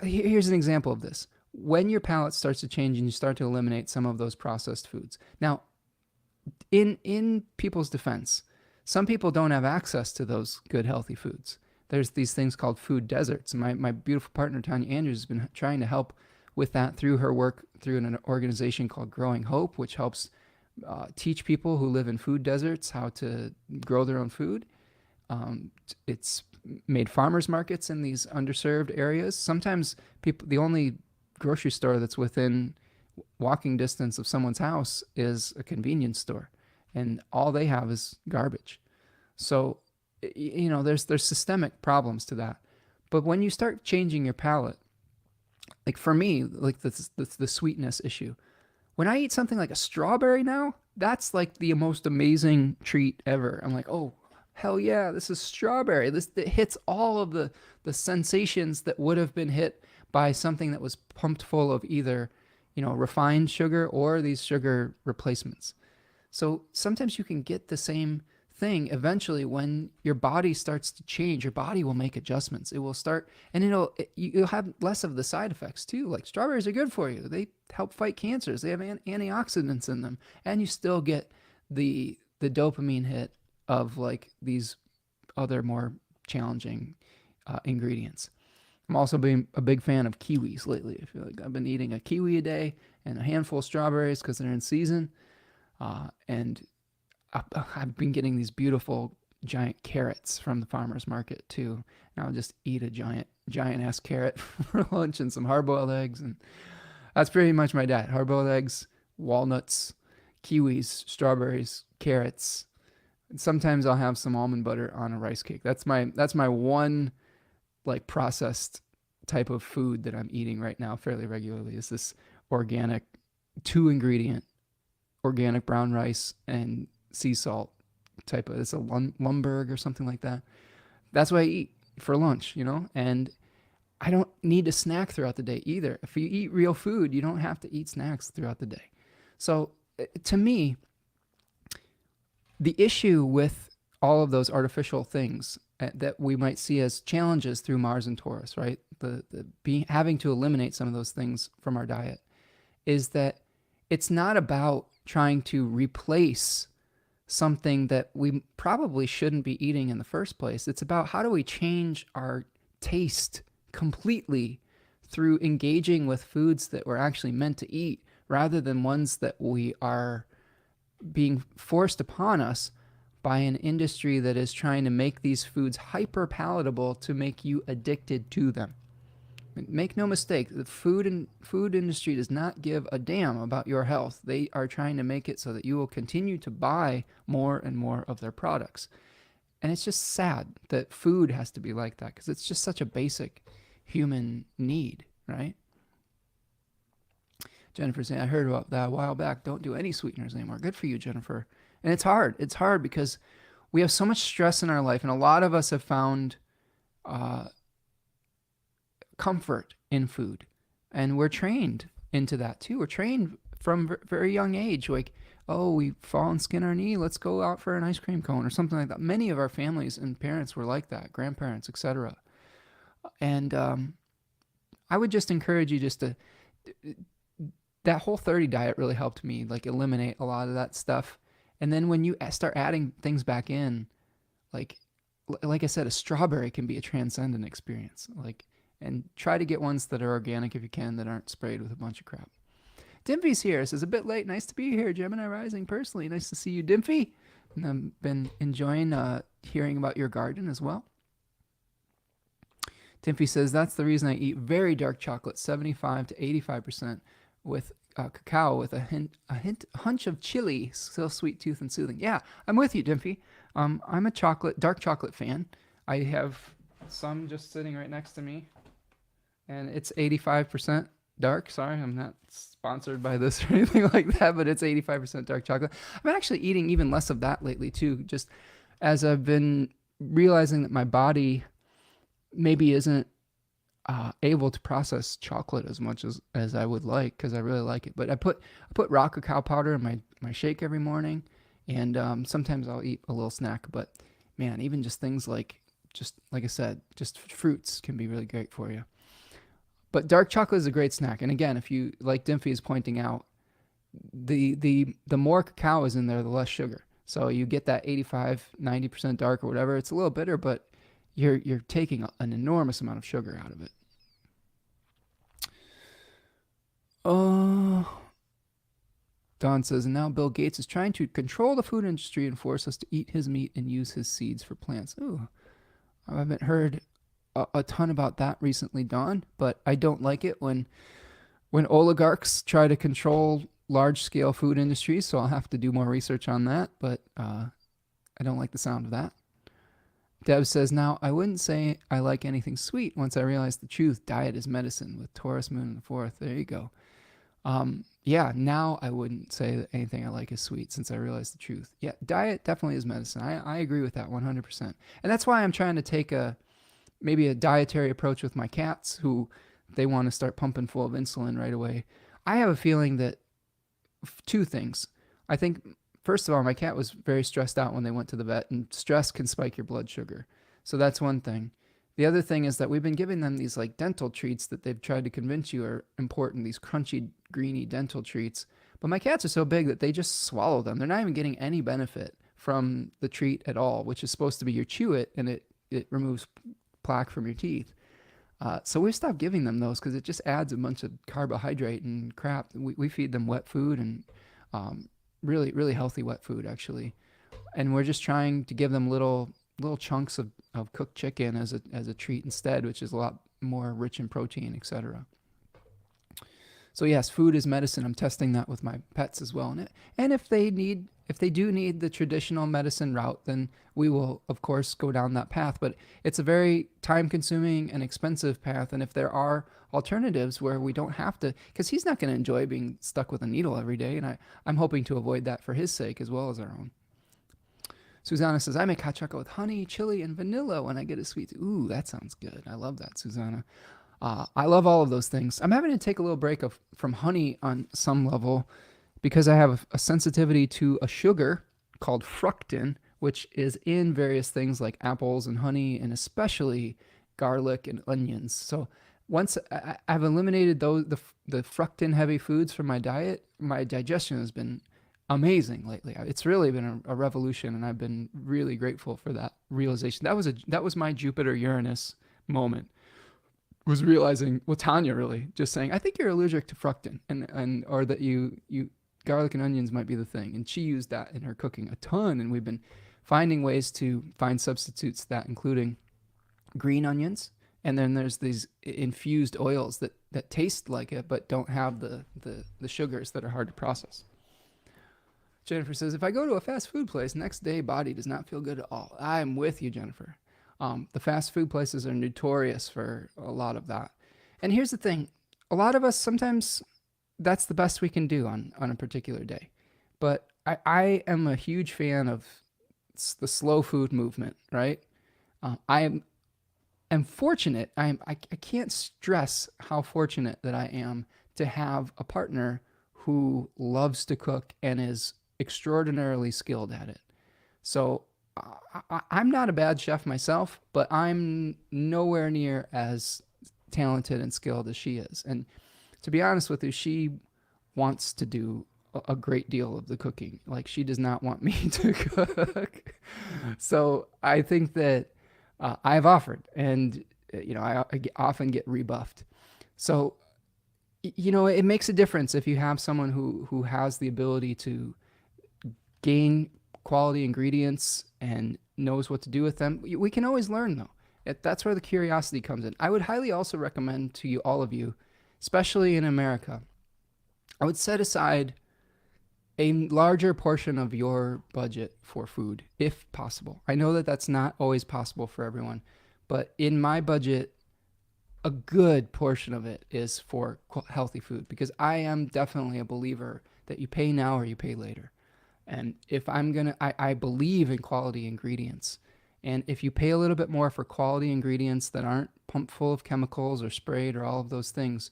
here's an example of this. When your palate starts to change and you start to eliminate some of those processed foods. Now, in people's defense, some people don't have access to those good, healthy foods. There's these things called food deserts. My beautiful partner, Tanya Andrews, has been trying to help with that through her work through an organization called Growing Hope, which helps teach people who live in food deserts how to grow their own food. It's made farmers markets in these underserved areas. Sometimes the only grocery store that's within walking distance of someone's house is a convenience store, and all they have is garbage. So, there's systemic problems to that. But when you start changing your palate, like for me, like the sweetness issue, when I eat something like a strawberry now, that's like the most amazing treat ever. I'm like, oh, hell yeah, this is strawberry. It hits all of the sensations that would have been hit by something that was pumped full of either, refined sugar or these sugar replacements. So sometimes you can get the same thing eventually when your body starts to change. Your body will make adjustments. It will start, and you'll have less of the side effects too. Like strawberries are good for you. They help fight cancers. They have antioxidants in them, and you still get the dopamine hit of like these other more challenging ingredients. I'm also being a big fan of kiwis lately. I feel like I've been eating a kiwi a day and a handful of strawberries because they're in season. And I've been getting these beautiful giant carrots from the farmer's market too. And I'll just eat a giant ass carrot for lunch and some hard-boiled eggs. And that's pretty much my diet. Hard-boiled eggs, walnuts, kiwis, strawberries, carrots. And sometimes I'll have some almond butter on a rice cake. That's my one like processed type of food that I'm eating right now fairly regularly, is this organic 2-ingredient organic brown rice and sea salt type of, it's a Lumberg or something like that. That's what I eat for lunch, and I don't need to snack throughout the day either. If you eat real food, you don't have to eat snacks throughout the day. So to me, the issue with all of those artificial things that we might see as challenges through Mars and Taurus, right? Having to eliminate some of those things from our diet, is that it's not about trying to replace something that we probably shouldn't be eating in the first place. It's about how do we change our taste completely through engaging with foods that we're actually meant to eat, rather than ones that we are being forced upon us by an industry that is trying to make these foods hyper palatable to make you addicted to them. Make no mistake, the food industry does not give a damn about your health. They are trying to make it so that you will continue to buy more and more of their products. And it's just sad that food has to be like that, because it's just such a basic human need, right? Jennifer saying, I heard about that a while back. Don't do any sweeteners anymore. Good for you, Jennifer. And it's hard. It's hard because we have so much stress in our life, and a lot of us have found comfort in food, and we're trained into that too. We're trained from very young age, like, oh, we fall and skin our knee, let's go out for an ice cream cone or something like that. Many of our families and parents were like that, grandparents, etc. And I would just encourage you just to, that Whole30 diet really helped me like eliminate a lot of that stuff. And then when you start adding things back in, like like I said, a strawberry can be a transcendent experience. Like, and try to get ones that are organic if you can, that aren't sprayed with a bunch of crap. Dimphy's here. Says, a bit late. Nice to be here, Gemini Rising. Personally, nice to see you, Dimphy. And I've been enjoying hearing about your garden as well. Dimphy says, that's the reason I eat very dark chocolate, 75 to 85%, with cacao with a hunch of chili, so sweet tooth and soothing. Yeah, I'm with you, Dimphy. I'm a dark chocolate fan. I have some just sitting right next to me, and it's 85% dark. Sorry, I'm not sponsored by this or anything like that, but it's 85% dark chocolate. I'm actually eating even less of that lately too, just as I've been realizing that my body maybe isn't able to process chocolate as much as I would like, because I really like it. But I put raw cacao powder in my shake every morning, and sometimes I'll eat a little snack. But man, even just things like I said, just fruits can be really great for you. But dark chocolate is a great snack. And again, if you, like Dimphy is pointing out, the more cacao is in there, the less sugar. So you get that 85, 90% dark or whatever. It's a little bitter, but you're taking an enormous amount of sugar out of it. Oh, Don says, and now Bill Gates is trying to control the food industry and force us to eat his meat and use his seeds for plants. Ooh, I haven't heard a ton about that recently, Don, but I don't like it when oligarchs try to control large-scale food industries, so I'll have to do more research on that, but I don't like the sound of that. Deb says, now, I wouldn't say I like anything sweet once I realized the truth. Diet is medicine with Taurus moon in the fourth. There you go. Yeah, now I wouldn't say that anything I like is sweet since I realized the truth. Yeah, diet definitely is medicine. I agree with that 100%. And that's why I'm trying to take maybe a dietary approach with my cats, who they want to start pumping full of insulin right away. I have a feeling that two things. I think, first of all, my cat was very stressed out when they went to the vet, and stress can spike your blood sugar. So that's one thing. The other thing is that we've been giving them these like dental treats that they've tried to convince you are important, these crunchy, greeny dental treats. But my cats are so big that they just swallow them. They're not even getting any benefit from the treat at all, which is supposed to be you chew it and it removes plaque from your teeth. So we stopped giving them those because it just adds a bunch of carbohydrate and crap. We feed them wet food, and really, really healthy wet food, actually. And we're just trying to give them little chunks of cooked chicken as a treat instead, which is a lot more rich in protein, etc. So yes, food is medicine. I'm testing that with my pets as well. And if they do need the traditional medicine route, then we will, of course, go down that path. But it's a very time-consuming and expensive path. And if there are alternatives where we don't have to, because he's not going to enjoy being stuck with a needle every day, and I'm hoping to avoid that for his sake as well as our own. Susanna says, I make hot chocolate with honey, chili, and vanilla when I get a sweet. Ooh, that sounds good. I love that, Susanna. I love all of those things. I'm having to take a little break from honey on some level because I have a sensitivity to a sugar called fructan, which is in various things like apples and honey, and especially garlic and onions. So once I've eliminated the fructan heavy foods from my diet, my digestion has been amazing lately. It's really been a revolution, and I've been really grateful for that realization. That was my Jupiter Uranus moment. Was realizing, well, Tanya really just saying, I think you're allergic to fructan, and or that you garlic and onions might be the thing. And she used that in her cooking a ton, and we've been finding ways to find substitutes to that, including green onions. And then there's these infused oils that taste like it but don't have the sugars that are hard to process. Jennifer says, if I go to a fast food place, next day body does not feel good at all. I'm with you, Jennifer. The fast food places are notorious for a lot of that. And here's the thing. A lot of us, sometimes that's the best we can do on a particular day. But I am a huge fan of the slow food movement, right? I am fortunate. I can't stress how fortunate that I am to have a partner who loves to cook and is extraordinarily skilled at it. So I'm not a bad chef myself, but I'm nowhere near as talented and skilled as she is. And to be honest with you, she wants to do a great deal of the cooking. Like, she does not want me to cook. So I think that I've offered, and I often get rebuffed. So it makes a difference if you have someone who has the ability to gain quality ingredients and knows what to do with them. We can always learn, though. That's where the curiosity comes in. I would highly also recommend to you, all of you, especially in America, I would set aside a larger portion of your budget for food, if possible. I know that that's not always possible for everyone, but in my budget, a good portion of it is for healthy food, because I am definitely a believer that you pay now or you pay later. And if I believe in quality ingredients. And if you pay a little bit more for quality ingredients that aren't pumped full of chemicals or sprayed or all of those things,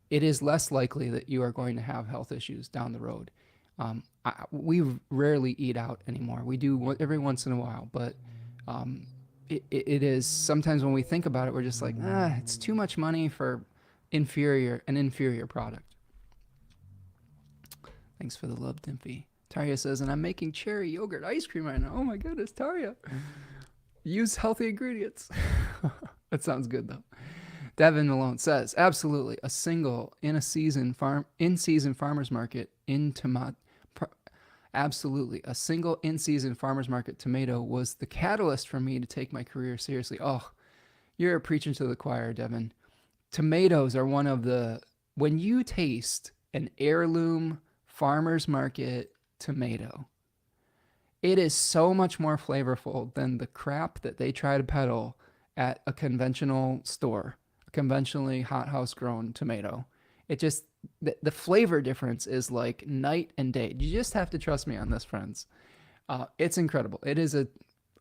it is less likely that you are going to have health issues down the road. We rarely eat out anymore. We do every once in a while, but it is sometimes when we think about it, we're just like, it's too much money for an inferior product. Thanks for the love, Dimpy. Tarya says, and I'm making cherry yogurt ice cream right now. Oh my goodness, Tarya. Use healthy ingredients. That sounds good, though. Devin Malone says, absolutely, a single in-season farmer's market absolutely, a single in-season farmer's market tomato was the catalyst for me to take my career seriously. Oh, you're preaching to the choir, Devin. Tomatoes are when you taste an heirloom farmer's market tomato, it is so much more flavorful than the crap that they try to peddle at a conventional store, a conventionally hothouse grown tomato. It just, the flavor difference is like night and day. You just have to trust me on this, friends. It's incredible. It is an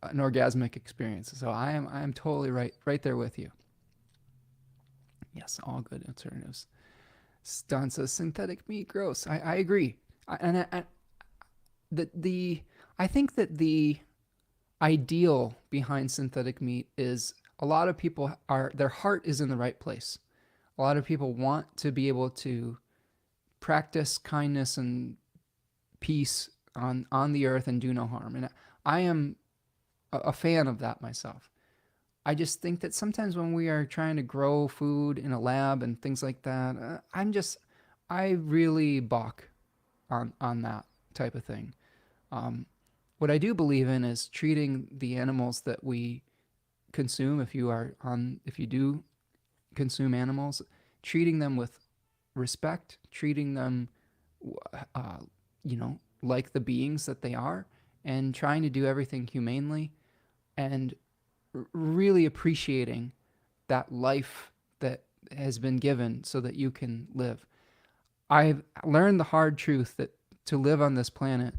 orgasmic experience. So I am totally right there with you. Yes, all good alternatives. Don says synthetic meat, gross. I agree. I think that the ideal behind synthetic meat is a lot of people their heart is in the right place. A lot of people want to be able to practice kindness and peace on the earth and do no harm. And I am a fan of that myself. I just think that sometimes when we are trying to grow food in a lab and things like that, I really balk on that type of thing. What I do believe in is treating the animals that we consume, if you do consume animals, treating them with respect, treating them, like the beings that they are, and trying to do everything humanely, and really appreciating that life that has been given so that you can live. I've learned the hard truth that to live on this planet,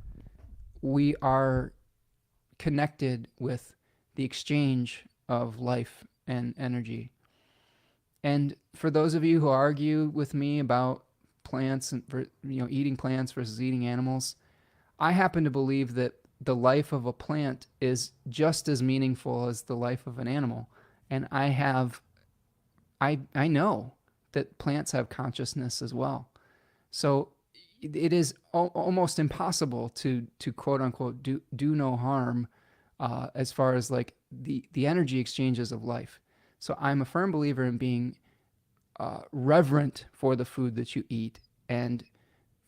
we are connected with the exchange of life and energy. And for those of you who argue with me about plants and eating plants versus eating animals, I happen to believe that the life of a plant is just as meaningful as the life of an animal. And I know that plants have consciousness as well. So it is almost impossible to quote unquote do no harm as far as like the energy exchanges of life. So I'm a firm believer in being reverent for the food that you eat and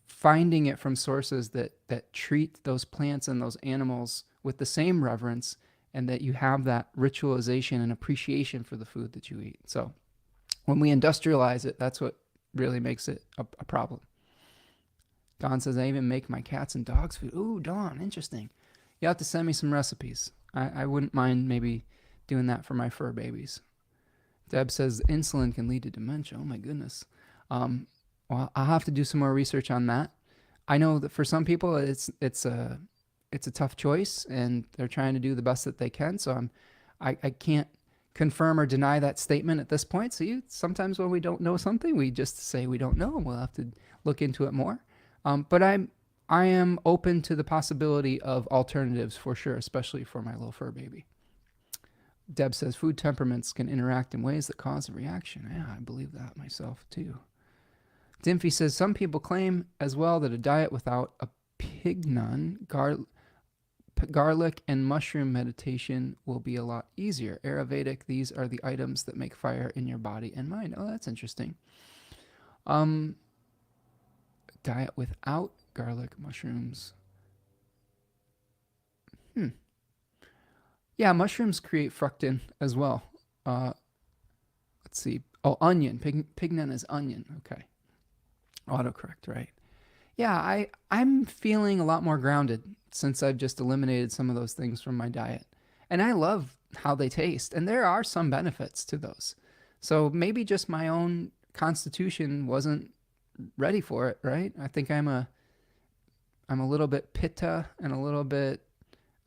finding it from sources that treat those plants and those animals with the same reverence, and that you have that ritualization and appreciation for the food that you eat. So when we industrialize it, that's what really makes it a problem. Dawn says, I even make my cats and dogs food. Ooh, Dawn, interesting. You have to send me some recipes. I wouldn't mind maybe doing that for my fur babies. Deb says insulin can lead to dementia. Oh my goodness. Well, I'll have to do some more research on that. I know that for some people it's a tough choice, and they're trying to do the best that they can. So I can't confirm or deny that statement at this point. So sometimes when we don't know something, we just say we don't know, and we'll have to look into it more. But I am open to the possibility of alternatives for sure, especially for my little fur baby. Deb says food temperaments can interact in ways that cause a reaction. Yeah, I believe that myself too. Dimfy says some people claim as well that a diet without a pignon, garlic, and mushroom meditation will be a lot easier. Ayurvedic, these are the items that make fire in your body and mind. Oh, that's interesting. Diet without garlic, mushrooms. Yeah, mushrooms create fructin as well. Let's see. Oh, onion. Pignon is onion. Okay. Autocorrect, right? Yeah, I'm feeling a lot more grounded since I've just eliminated some of those things from my diet. And I love how they taste. And there are some benefits to those. So maybe just my own constitution wasn't ready for it, right? I think I'm a little bit pitta and a little bit,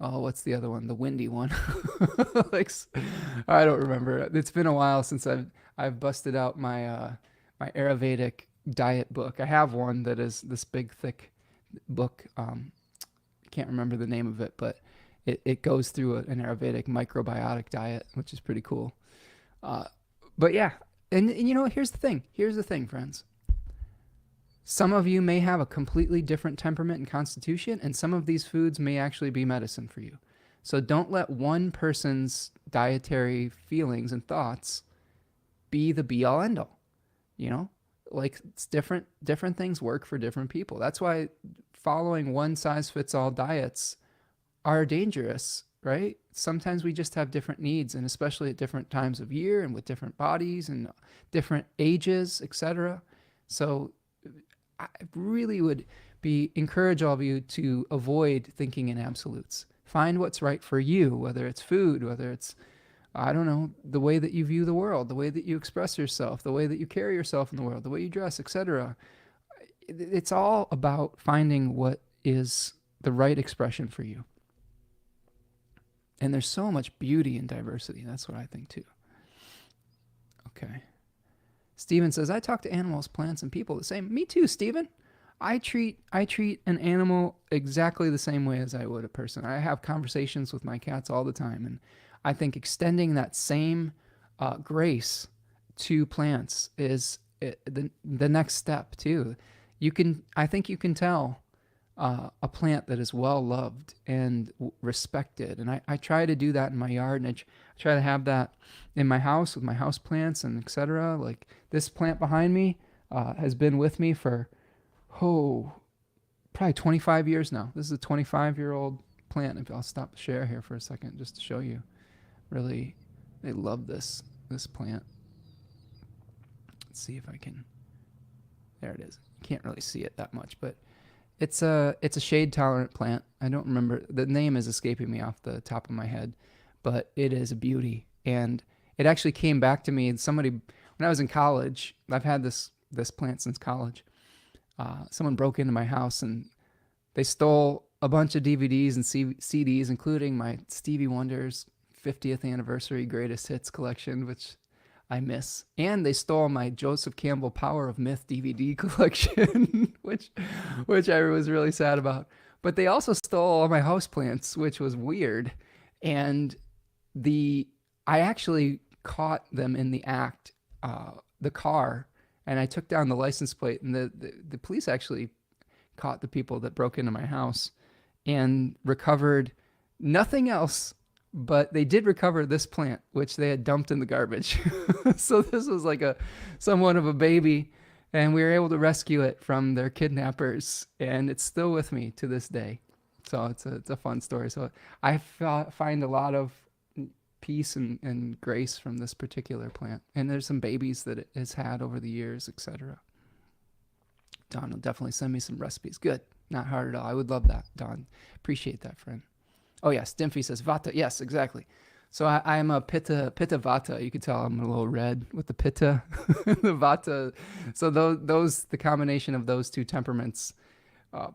oh, what's the other one? The windy one. Like, I don't remember. It's been a while since I've busted out my my Ayurvedic diet book. I have one that is this big thick book. I can't remember the name of it, but it goes through an Ayurvedic microbiotic diet, which is pretty cool. But yeah, and you know, here's the thing. Here's the thing, friends. Some of you may have a completely different temperament and constitution, and some of these foods may actually be medicine for you. So don't let one person's dietary feelings and thoughts be the be all end all. You know, like it's different things work for different people. That's why following one size fits all diets are dangerous, right? Sometimes we just have different needs, and especially at different times of year and with different bodies and different ages, etc. So I really would encourage all of you to avoid thinking in absolutes. Find what's right for you, whether it's food, whether it's, I don't know, the way that you view the world, the way that you express yourself, the way that you carry yourself in the world, the way you dress, etc. It's all about finding what is the right expression for you. And there's so much beauty in diversity. That's what I think too. Okay. Steven says, I talk to animals, plants, and people the same. Me too, Steven. I treat an animal exactly the same way as I would a person. I have conversations with my cats all the time, and I think extending that same grace to plants is the next step too. I think you can tell a plant that is well loved and respected, and I try to do that in my yard, and I try to have that in my house with my house plants and etc. Like this plant behind me has been with me for probably 25 years now. This is a 25-year-old plant. If I'll stop the share here for a second just to show you, really they love this plant. Let's see if I can. There it is. You can't really see it that much, but it's a shade tolerant plant. I don't remember, the name is escaping me off the top of my head, but it is a beauty. And it actually came back to me, and somebody, when I was in college, I've had this plant since college. Someone broke into my house and they stole a bunch of DVDs and CDs, including my Stevie Wonder's 50th anniversary greatest hits collection, which I miss. And they stole my Joseph Campbell Power of Myth DVD collection, which I was really sad about. But they also stole all my houseplants, which was weird. And I actually caught them in the act, the car, and I took down the license plate, and the police actually caught the people that broke into my house and recovered nothing else, but they did recover this plant, which they had dumped in the garbage. So this was like somewhat of a baby, and we were able to rescue it from their kidnappers, and it's still with me to this day. So it's a fun story. So I find a lot of peace and grace from this particular plant, and there's some babies that it has had over the years, etc. Don will definitely send me some recipes. Good, not hard at all. I would love that, Don. Appreciate that, friend. Oh yes, Dimphy says vata. Yes, exactly. So I'm a pitta vata. You can tell I'm a little red with the pitta, the vata. So the combination of those two temperaments,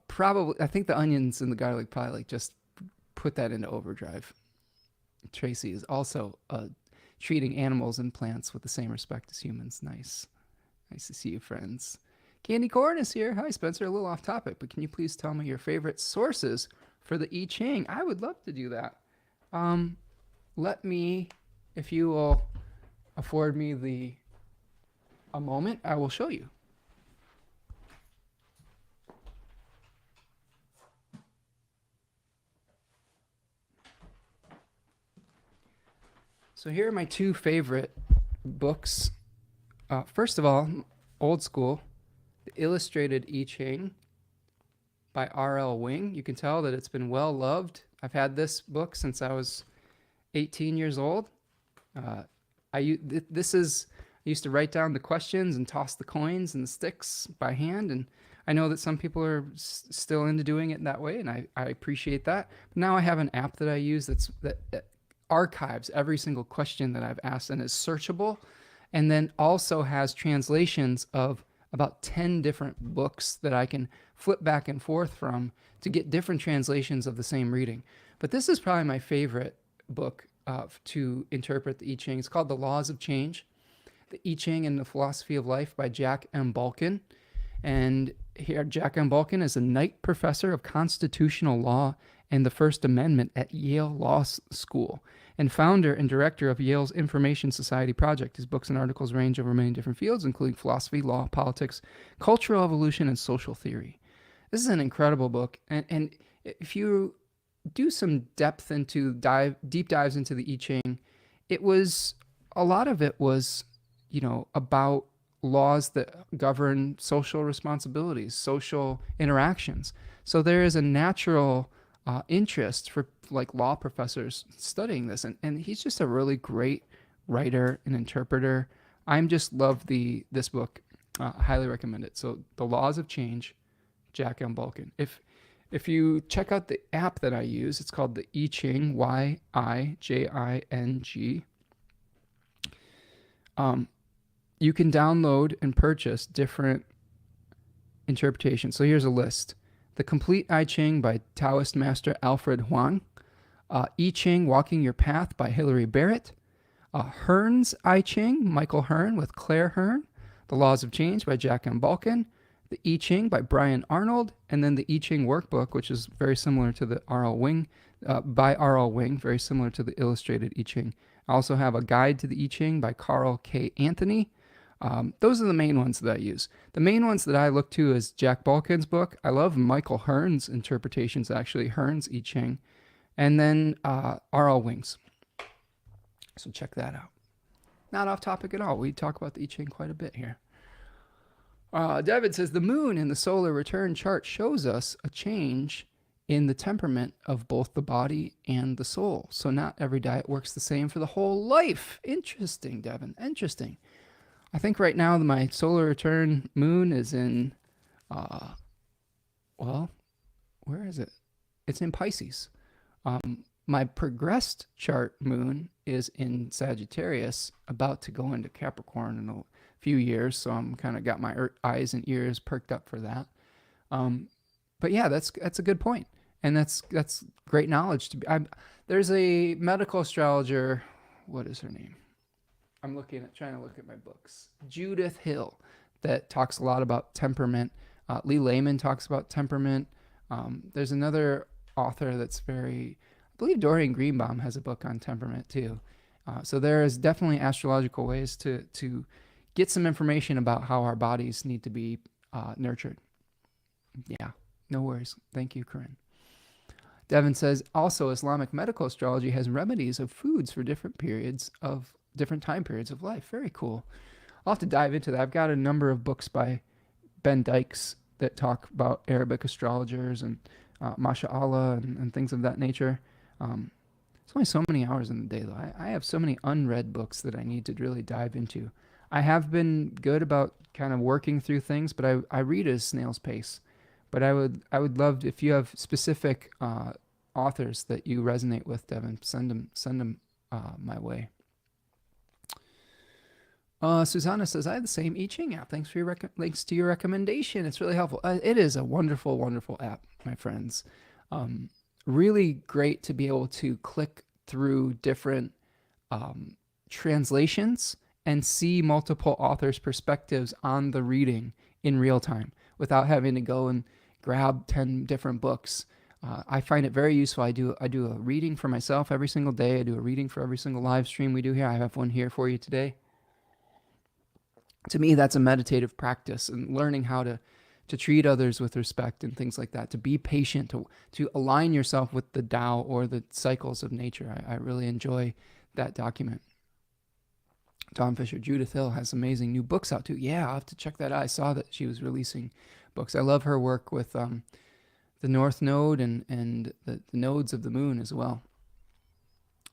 probably, I think the onions and the garlic probably like just put that into overdrive. Tracy is also treating animals and plants with the same respect as humans. Nice to see you, friends. Candy Corn is here. Hi, Spencer. A little off topic, but can you please tell me your favorite sources for the I Ching? I would love to do that. Um, Let me, if you will afford me the a moment, I will show you. So here are my two favorite books. First of all, old school, The Illustrated I Ching by R.L. Wing. You can tell that it's been well loved. I've had this book since I was 18 years old. This is I used to write down the questions and toss the coins and the sticks by hand, and I know that some people are still into doing it that way, and I appreciate that. But now I have an app that I use that archives every single question that I've asked and is searchable, and then also has translations of about 10 different books that I can flip back and forth from to get different translations of the same reading. But this is probably my favorite book to interpret the I Ching. It's called The Laws of Change, The I Ching and the Philosophy of Life by Jack M. Balkin. And here, Jack M. Balkin is a Knight Professor of Constitutional Law and the First Amendment at Yale Law School and founder and director of Yale's Information Society Project. His books and articles range over many different fields, including philosophy, law, politics, cultural evolution, and social theory. This is an incredible book. And if you do some deep dives into the I Ching, a lot of it was, about laws that govern social responsibilities, social interactions. So there is a natural interest for like law professors studying this, and he's just a really great writer and interpreter. I'm just love this book. Highly recommend it. So The Laws of Change, Jack M. Balkin. If you check out the app that I use, it's called the I Ching, YIJING. You can download and purchase different interpretations. So here's a list. The Complete I Ching by Taoist Master Alfred Huang. I Ching, Walking Your Path by Hilary Barrett. Hearn's I Ching, Michael Hearn with Claire Hearn. The Laws of Change by Jack M. Balkin. The I Ching by Brian Arnold. And then the I Ching workbook, which is very similar to the R.L. Wing, by R.L. Wing, very similar to the Illustrated I Ching. I also have a guide to the I Ching by Carl K. Anthony. Those are the main ones that I use. The main ones that I look to is Jack Balkin's book. I love Michael Hearn's interpretations, actually, Hearn's I Ching. And then R.L. Wing's. So check that out. Not off topic at all. We talk about the I Ching quite a bit here. David says, the moon in the solar return chart shows us a change in the temperament of both the body and the soul. So not every diet works the same for the whole life. Interesting, Devin. Interesting. I think right now my solar return moon is in, where is it? It's in Pisces. My progressed chart moon is in Sagittarius, about to go into Capricorn in a few years. So I'm kind of got my eyes and ears perked up for that. But yeah, that's a good point. And that's great knowledge to be. There's a medical astrologer. What is her name? I'm trying to look at my books. Judith Hill, that talks a lot about temperament. Lee Lehman talks about temperament. There's another author that's I believe Dorian Greenbaum has a book on temperament too. So there is definitely astrological ways to get some information about how our bodies need to be nurtured. Yeah, no worries. Thank you, Corinne. Devin says, also Islamic medical astrology has remedies of foods for different time periods of life. Very cool. I'll have to dive into that. I've got a number of books by Ben Dykes that talk about Arabic astrologers and Masha'Allah and things of that nature. It's only so many hours in the day, though. I have so many unread books that I need to really dive into. I have been good about kind of working through things, but I read at a snail's pace. But I would love, if you have specific authors that you resonate with, Devin, send them my way. Susanna says, I have the same I Ching app. Thanks to your recommendation. It's really helpful. It is a wonderful, wonderful app, my friends. Really great to be able to click through different translations and see multiple authors' perspectives on the reading in real time without having to go and grab 10 different books. I find it very useful. I do a reading for myself every single day. I do a reading for every single live stream we do here. I have one here for you today. To me, that's a meditative practice, and learning how to treat others with respect and things like that, to be patient, to align yourself with the Tao or the cycles of nature. I really enjoy that document. Tom Fisher, Judith Hill has amazing new books out too. Yeah, I'll have to check that out. I saw that she was releasing books. I love her work with the North Node and the nodes of the moon as well.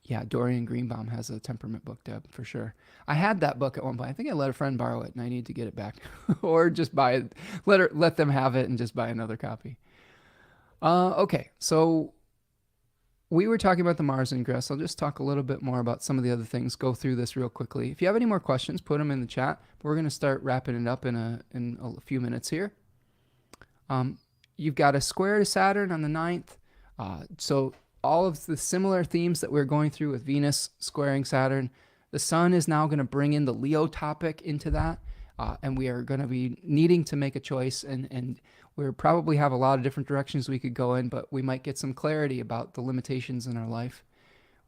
Yeah, Dorian Greenbaum has a temperament book, Deb, for sure. I had that book at one point. I think I let a friend borrow it, and I need to get it back. Or just buy it. Let them have it and just buy another copy. Okay, so we were talking about the Mars ingress. I'll just talk a little bit more about some of the other things, go through this real quickly. If you have any more questions, put them in the chat. But we're going to start wrapping it up in a few minutes here. You've got a square to Saturn on the 9th. So all of the similar themes that we're going through with Venus squaring Saturn, the Sun is now going to bring in the Leo topic into that. And we are going to be needing to make a choice, and we probably have a lot of different directions we could go in, but we might get some clarity about the limitations in our life.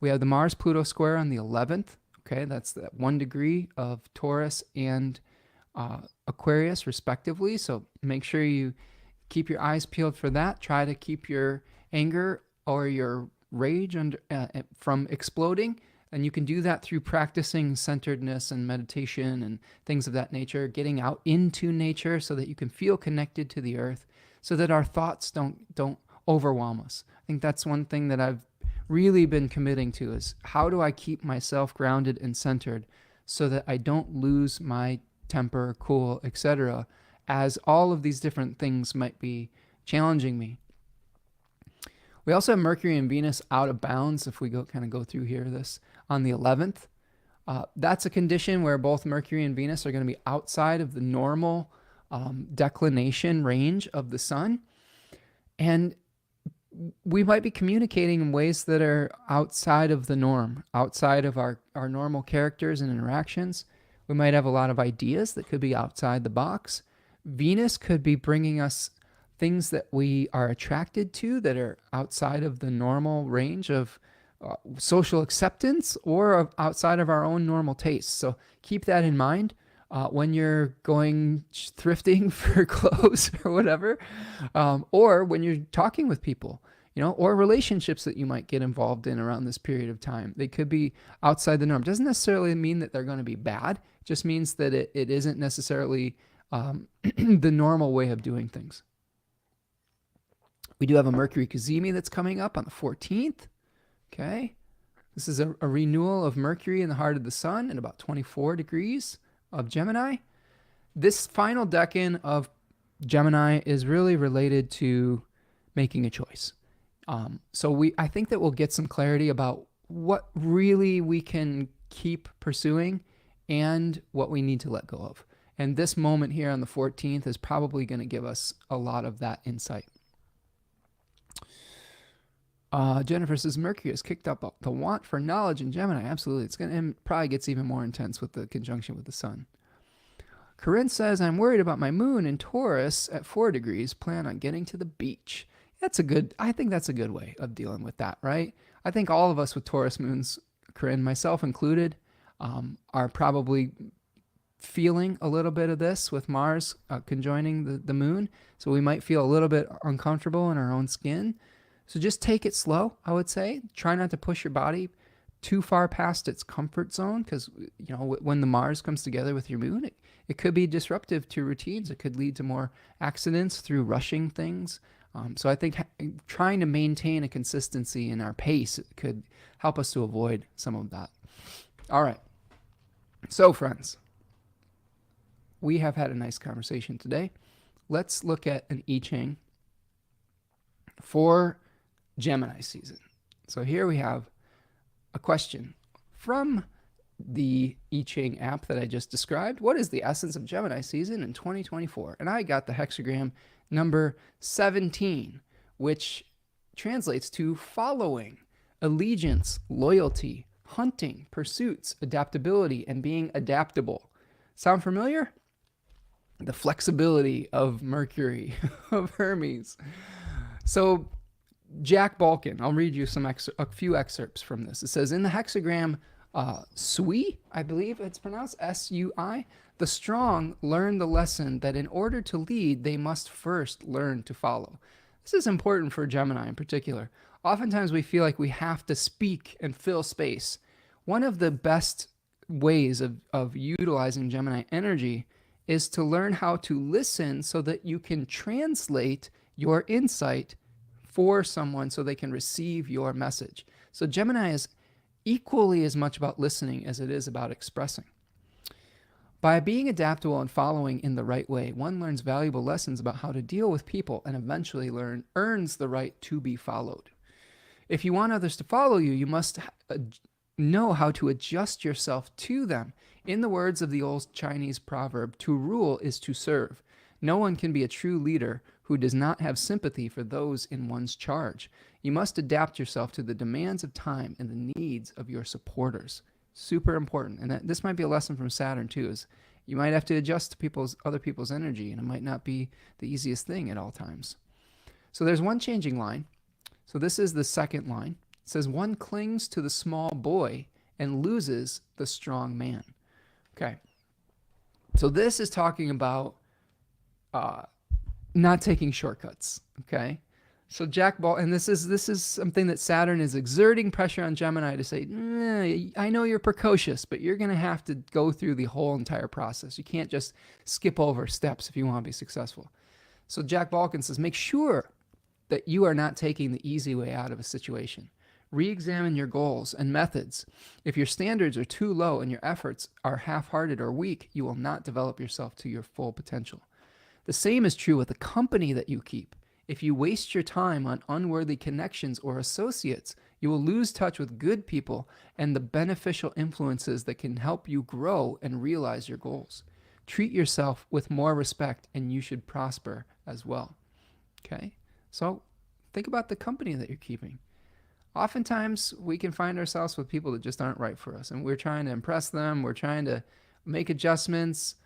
We have the Mars-Pluto square on the 11th. Okay, that's that 1 degree of Taurus and Aquarius, respectively. So make sure you keep your eyes peeled for that. Try to keep your anger or your rage from exploding. And you can do that through practicing centeredness and meditation and things of that nature, getting out into nature so that you can feel connected to the earth, so that our thoughts don't overwhelm us. I think that's one thing that I've really been committing to, is how do I keep myself grounded and centered so that I don't lose my temper, cool, etc., as all of these different things might be challenging me. We also have Mercury and Venus out of bounds, if we go through here, this on the 11th. That's a condition where both Mercury and Venus are going to be outside of the normal declination range of the sun. And we might be communicating in ways that are outside of the norm, outside of our normal characters and interactions. We might have a lot of ideas that could be outside the box. Venus could be bringing us things that we are attracted to that are outside of the normal range of social acceptance or outside of our own normal tastes. So keep that in mind when you're going thrifting for clothes or whatever, or when you're talking with people, or relationships that you might get involved in around this period of time. They could be outside the norm. Doesn't necessarily mean that they're going to be bad. It just means that it isn't necessarily the normal way of doing things. We do have a Mercury Cazimi that's coming up on the 14th. Okay. This is a renewal of Mercury in the heart of the sun at about 24 degrees of Gemini. This final decan of Gemini is really related to making a choice. I think that we'll get some clarity about what really we can keep pursuing and what we need to let go of. And this moment here on the 14th is probably going to give us a lot of that insight. Jennifer says, Mercury has kicked up the want for knowledge in Gemini. Absolutely. It probably gets even more intense with the conjunction with the sun. Corinne says, I'm worried about my moon in Taurus at 4 degrees. Plan on getting to the beach. I think that's a good way of dealing with that, right? I think all of us with Taurus moons, Corinne, myself included, are probably feeling a little bit of this with Mars conjoining the moon. So we might feel a little bit uncomfortable in our own skin. So just take it slow, I would say. Try not to push your body too far past its comfort zone, because when the Mars comes together with your moon, it could be disruptive to routines. It could lead to more accidents through rushing things. So I think trying to maintain a consistency in our pace could help us to avoid some of that. All right. So friends, we have had a nice conversation today. Let's look at an I Ching for Gemini season. So here we have a question from the I Ching app that I just described. What is the essence of Gemini season in 2024? And I got the hexagram number 17, which translates to following, allegiance, loyalty, hunting, pursuits, adaptability, and being adaptable. Sound familiar? the flexibility of Mercury, of Hermes. So Jack Balkan, I'll read you a few excerpts from this. It says, in the hexagram Sui, I believe it's pronounced Sui, the strong learn the lesson that in order to lead, they must first learn to follow. This is important for Gemini in particular. Oftentimes we feel like we have to speak and fill space. One of the best ways of utilizing Gemini energy is to learn how to listen so that you can translate your insight for someone so they can receive your message. So Gemini is equally as much about listening as it is about expressing. By being adaptable and following in the right way, one learns valuable lessons about how to deal with people and eventually earns the right to be followed. If you want others to follow you, you must know how to adjust yourself to them. In the words of the old Chinese proverb, to rule is to serve. No one can be a true leader who does not have sympathy for those in one's charge. You must adapt yourself to the demands of time and the needs of your supporters. Super important. And this might be a lesson from Saturn too, is you might have to adjust to other people's energy, and it might not be the easiest thing at all times. So there's one changing line. So this is the second line. It says, one clings to the small boy and loses the strong man. Okay. So this is talking about not taking shortcuts. Okay. So and this is something that Saturn is exerting pressure on Gemini to say, I know you're precocious, but you're going to have to go through the whole entire process. You can't just skip over steps if you want to be successful. So Jack Balkan says, make sure that you are not taking the easy way out of a situation. Re-examine your goals and methods. If your standards are too low and your efforts are half-hearted or weak, you will not develop yourself to your full potential. The same is true with the company that you keep. If you waste your time on unworthy connections or associates, you will lose touch with good people and the beneficial influences that can help you grow and realize your goals. Treat yourself with more respect and you should prosper as well. Okay? So think about the company that you're keeping. Oftentimes we can find ourselves with people that just aren't right for us, and we're trying to impress them, we're trying to make adjustments,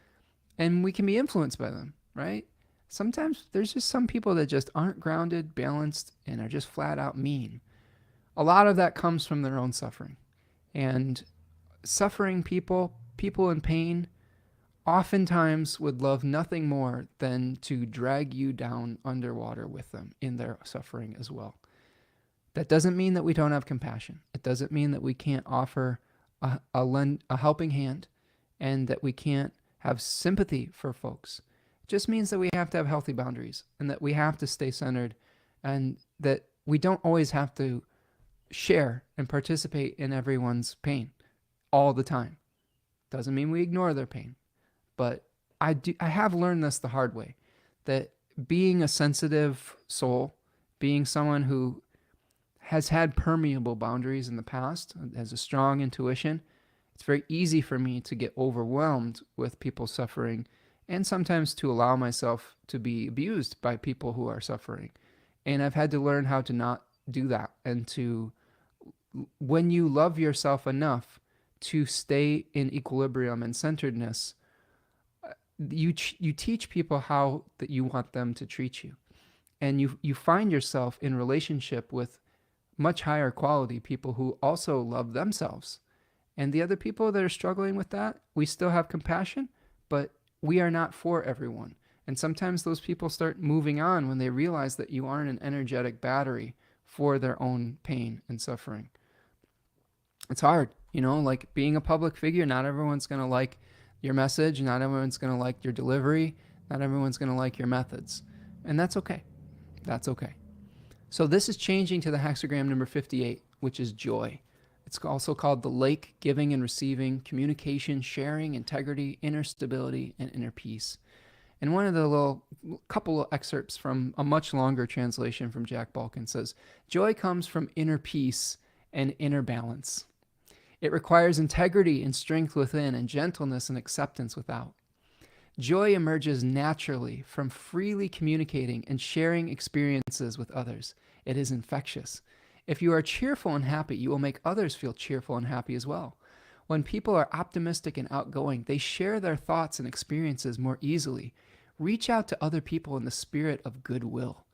and we can be influenced by them, right? Sometimes there's just some people that just aren't grounded, balanced, and are just flat out mean. A lot of that comes from their own suffering. And suffering people in pain, oftentimes would love nothing more than to drag you down underwater with them in their suffering as well. That doesn't mean that we don't have compassion. It doesn't mean that we can't offer a helping hand and that we can't have sympathy for folks. It just means that we have to have healthy boundaries and that we have to stay centered and that we don't always have to share and participate in everyone's pain all the time. Doesn't mean we ignore their pain. But I have learned this the hard way, that being a sensitive soul, being someone who has had permeable boundaries in the past, has a strong intuition, it's very easy for me to get overwhelmed with people suffering and sometimes to allow myself to be abused by people who are suffering. And I've had to learn how to not do that and to, when you love yourself enough to stay in equilibrium and centeredness, you teach people how that you want them to treat you. And you find yourself in relationship with much higher quality people who also love themselves. And the other people that are struggling with that, we still have compassion, but we are not for everyone. And sometimes those people start moving on when they realize that you aren't an energetic battery for their own pain and suffering. It's hard, like being a public figure, not everyone's going to like your message, not everyone's going to like your delivery, not everyone's going to like your methods. And that's okay. That's okay. So this is changing to the hexagram number 58, which is joy. It's also called the lake, giving and receiving, communication, sharing, integrity, inner stability, and inner peace. And one of the couple of excerpts from a much longer translation from Jack Balkan says, joy comes from inner peace and inner balance. It requires integrity and strength within and gentleness and acceptance without. Joy emerges naturally from freely communicating and sharing experiences with others. It is infectious. If you are cheerful and happy, you will make others feel cheerful and happy as well. When people are optimistic and outgoing, they share their thoughts and experiences more easily. Reach out to other people in the spirit of goodwill.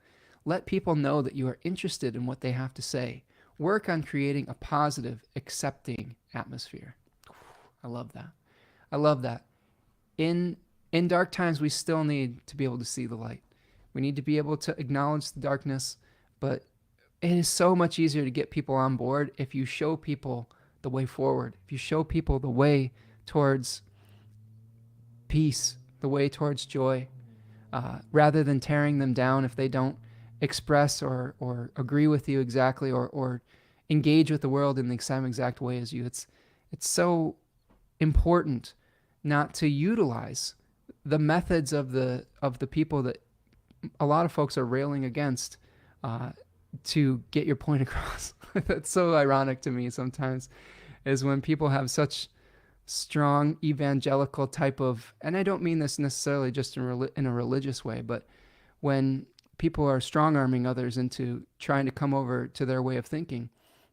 Let people know that you are interested in what they have to say. Work on creating a positive, accepting atmosphere. I love that. I love that. In dark times, we still need to be able to see the light. We need to be able to acknowledge the darkness, but it is so much easier to get people on board if you show people the way forward, if you show people the way towards peace, the way towards joy, rather than tearing them down if they don't express or agree with you exactly, or engage with the world in the same exact way as you. It's so important not to utilize the methods of the people that a lot of folks are railing against to get your point across. That's so ironic to me sometimes, is when people have such strong evangelical type of, and I don't mean this necessarily just in a religious way, but when people are strong-arming others into trying to come over to their way of thinking,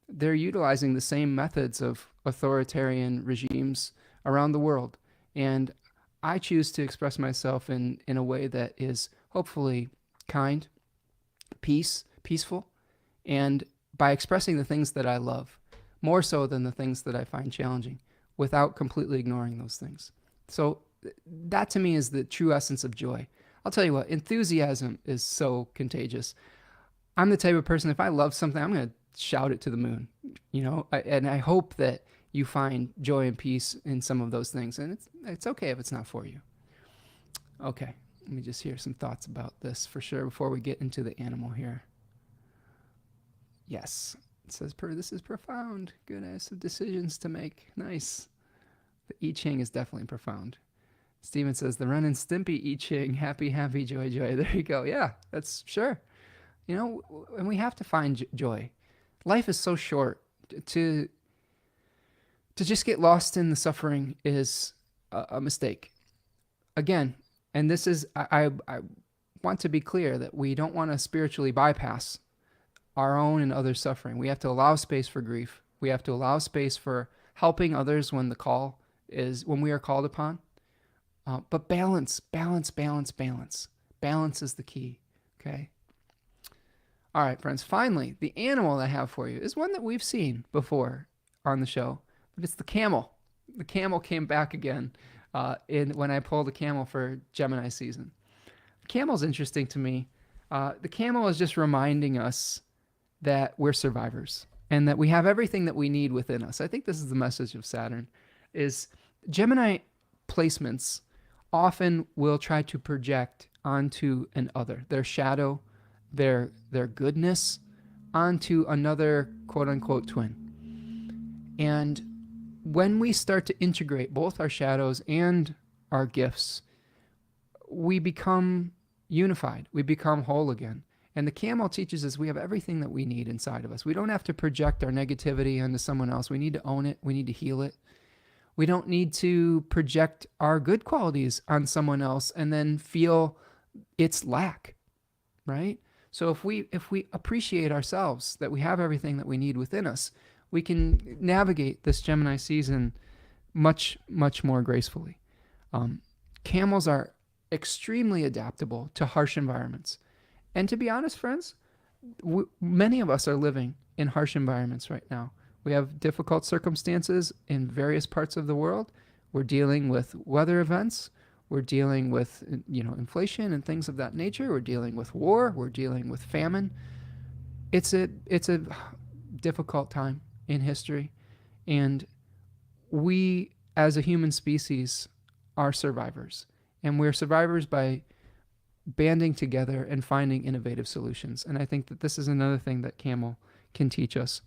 they're utilizing the same methods of authoritarian regimes around the world. And I choose to express myself in a way that is hopefully kind, peaceful, and by expressing the things that I love, more so than the things that I find challenging, without completely ignoring those things. So that to me is the true essence of joy. I'll tell you what, enthusiasm is so contagious. I'm the type of person, if I love something, I'm going to shout it to the moon, and I hope that you find joy and peace in some of those things. And it's okay if it's not for you. Okay, let me just hear some thoughts about this for sure before we get into the animal here. Yes, it says, this is profound. Good, I have some decisions to make. Nice. The I Ching is definitely profound. Steven says, the Ren and Stimpy I Ching. Happy, happy, joy, joy. There you go. Yeah, that's sure. And we have to find joy. Life is so short. To just get lost in the suffering is a mistake. Again, and this is, I want to be clear that we don't want to spiritually bypass our own and others' suffering. We have to allow space for grief. We have to allow space for helping others when we are called upon. But balance. Balance is the key. Okay. All right, friends. Finally, the animal that I have for you is one that we've seen before on the show, but it's the camel. The camel came back again when I pulled the camel for Gemini season. The camel's interesting to me. The camel is just reminding us that we're survivors and that we have everything that we need within us. I think this is the message of Saturn, is Gemini placements often will try to project onto an other, their shadow, their goodness, onto another quote-unquote twin. And when we start to integrate both our shadows and our gifts, we become unified. We become whole again. And the camel teaches us we have everything that we need inside of us. We don't have to project our negativity onto someone else. We need to own it. We need to heal it. We don't need to project our good qualities on someone else and then feel its lack, right? So if we appreciate ourselves, that we have everything that we need within us, we can navigate this Gemini season much, much more gracefully. Camels are extremely adaptable to harsh environments. And to be honest, friends, many of us are living in harsh environments right now. We have difficult circumstances in various parts of the world. We're dealing with weather events. We're dealing with, inflation and things of that nature. We're dealing with war. We're dealing with famine. It's a difficult time in history. And we, as a human species, are survivors. And we're survivors by banding together and finding innovative solutions. And I think that this is another thing that camel can teach us.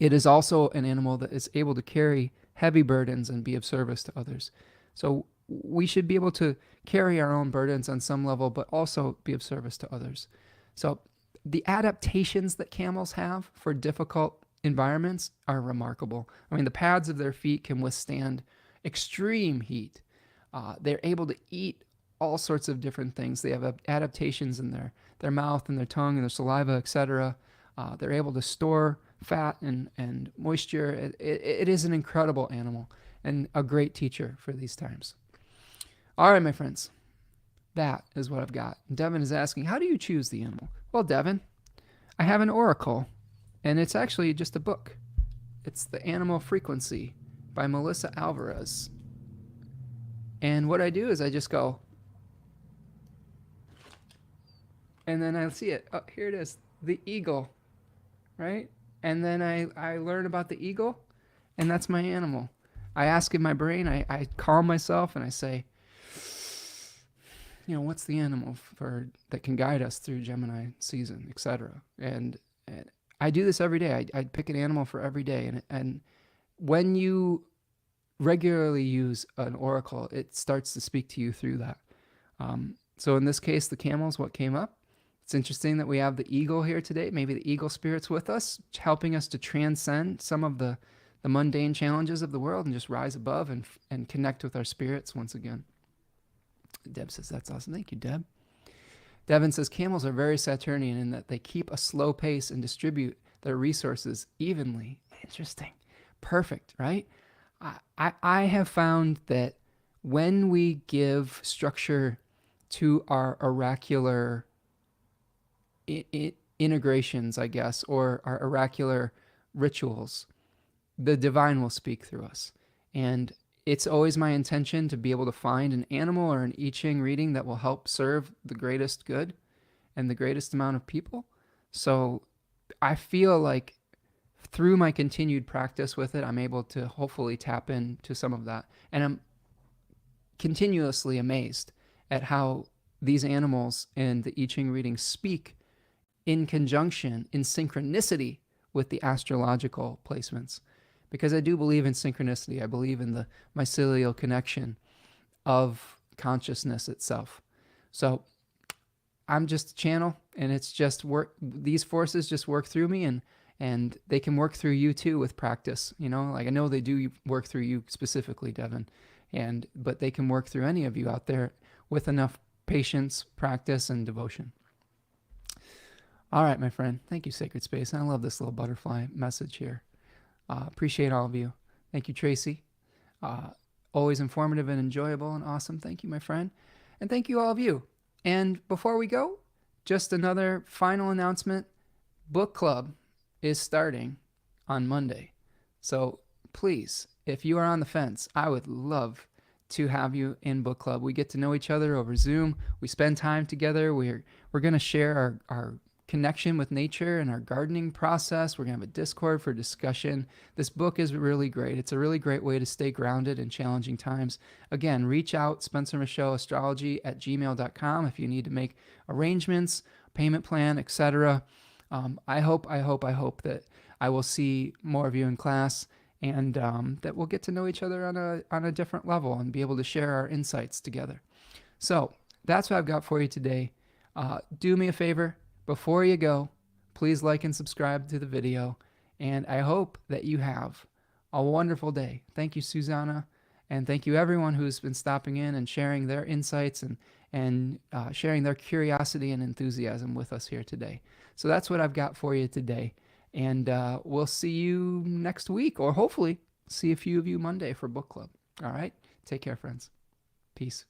It is also an animal that is able to carry heavy burdens and be of service to others. So we should be able to carry our own burdens on some level, but also be of service to others. So the adaptations that camels have for difficult environments are remarkable. I mean, the pads of their feet can withstand extreme heat. They're able to eat all sorts of different things. They have adaptations in their mouth and their tongue and their saliva, etc. They're able to store fat and moisture. It is an incredible animal and a great teacher for these times. All right, my friends, that is what I've got. Devin is asking, how do you choose the animal? Well, Devin, I have an oracle, and it's actually just a book. It's The Animal Frequency by Melissa Alvarez. And what I do is I just go, and then I see it. Oh, here it is, the eagle, right? And then I learn about the eagle, and that's my animal. I ask in my brain, I calm myself, and I say, what's the animal that can guide us through Gemini season, etc. And I do this every day. I pick an animal for every day. And when you regularly use an oracle, it starts to speak to you through that. So in this case, the camel's what came up. It's interesting that we have the eagle here today. Maybe the eagle spirit's with us, helping us to transcend some of the mundane challenges of the world and just rise above and connect with our spirits once again. Deb says, that's awesome. Thank you, Deb. Devin says, camels are very Saturnian in that they keep a slow pace and distribute their resources evenly. Interesting. Perfect, right? I have found that when we give structure to our oracular integrations, I guess, or our oracular rituals, the divine will speak through us. And it's always my intention to be able to find an animal or an I Ching reading that will help serve the greatest good and the greatest amount of people. So I feel like through my continued practice with it, I'm able to hopefully tap into some of that. And I'm continuously amazed at how these animals and the I Ching readings speak in conjunction, in synchronicity with the astrological placements. Because I do believe in synchronicity. I believe in the mycelial connection of consciousness itself. So I'm just a channel, and it's just work. These forces just work through me, and they can work through you too with practice. Like I know they do work through you specifically, Devin, but they can work through any of you out there with enough patience, practice, and devotion. All right, my friend. Thank you, Sacred Space. I love this little butterfly message here. Appreciate all of you. Thank you, Tracy. Always informative and enjoyable and awesome. Thank you, my friend. And thank you, all of you. And before we go, just another final announcement. Book club is starting on Monday. So please, if you are on the fence, I would love to have you in book club. We get to know each other over Zoom. We spend time together. We're going to share our connection with nature and our gardening process. We're going to have a Discord for discussion. This book is really great. It's a really great way to stay grounded in challenging times. Again, reach out, Spencer Michaud Astrology at gmail.com if you need to make arrangements, payment plan, etc. I hope that I will see more of you in class, and that we'll get to know each other on a different level and be able to share our insights together. So that's what I've got for you today. Do me a favor. Before you go, please like and subscribe to the video, and I hope that you have a wonderful day. Thank you, Susanna, and thank you everyone who's been stopping in and sharing their insights and sharing their curiosity and enthusiasm with us here today. So that's what I've got for you today, and we'll see you next week, or hopefully see a few of you Monday for book club. All right? Take care, friends. Peace.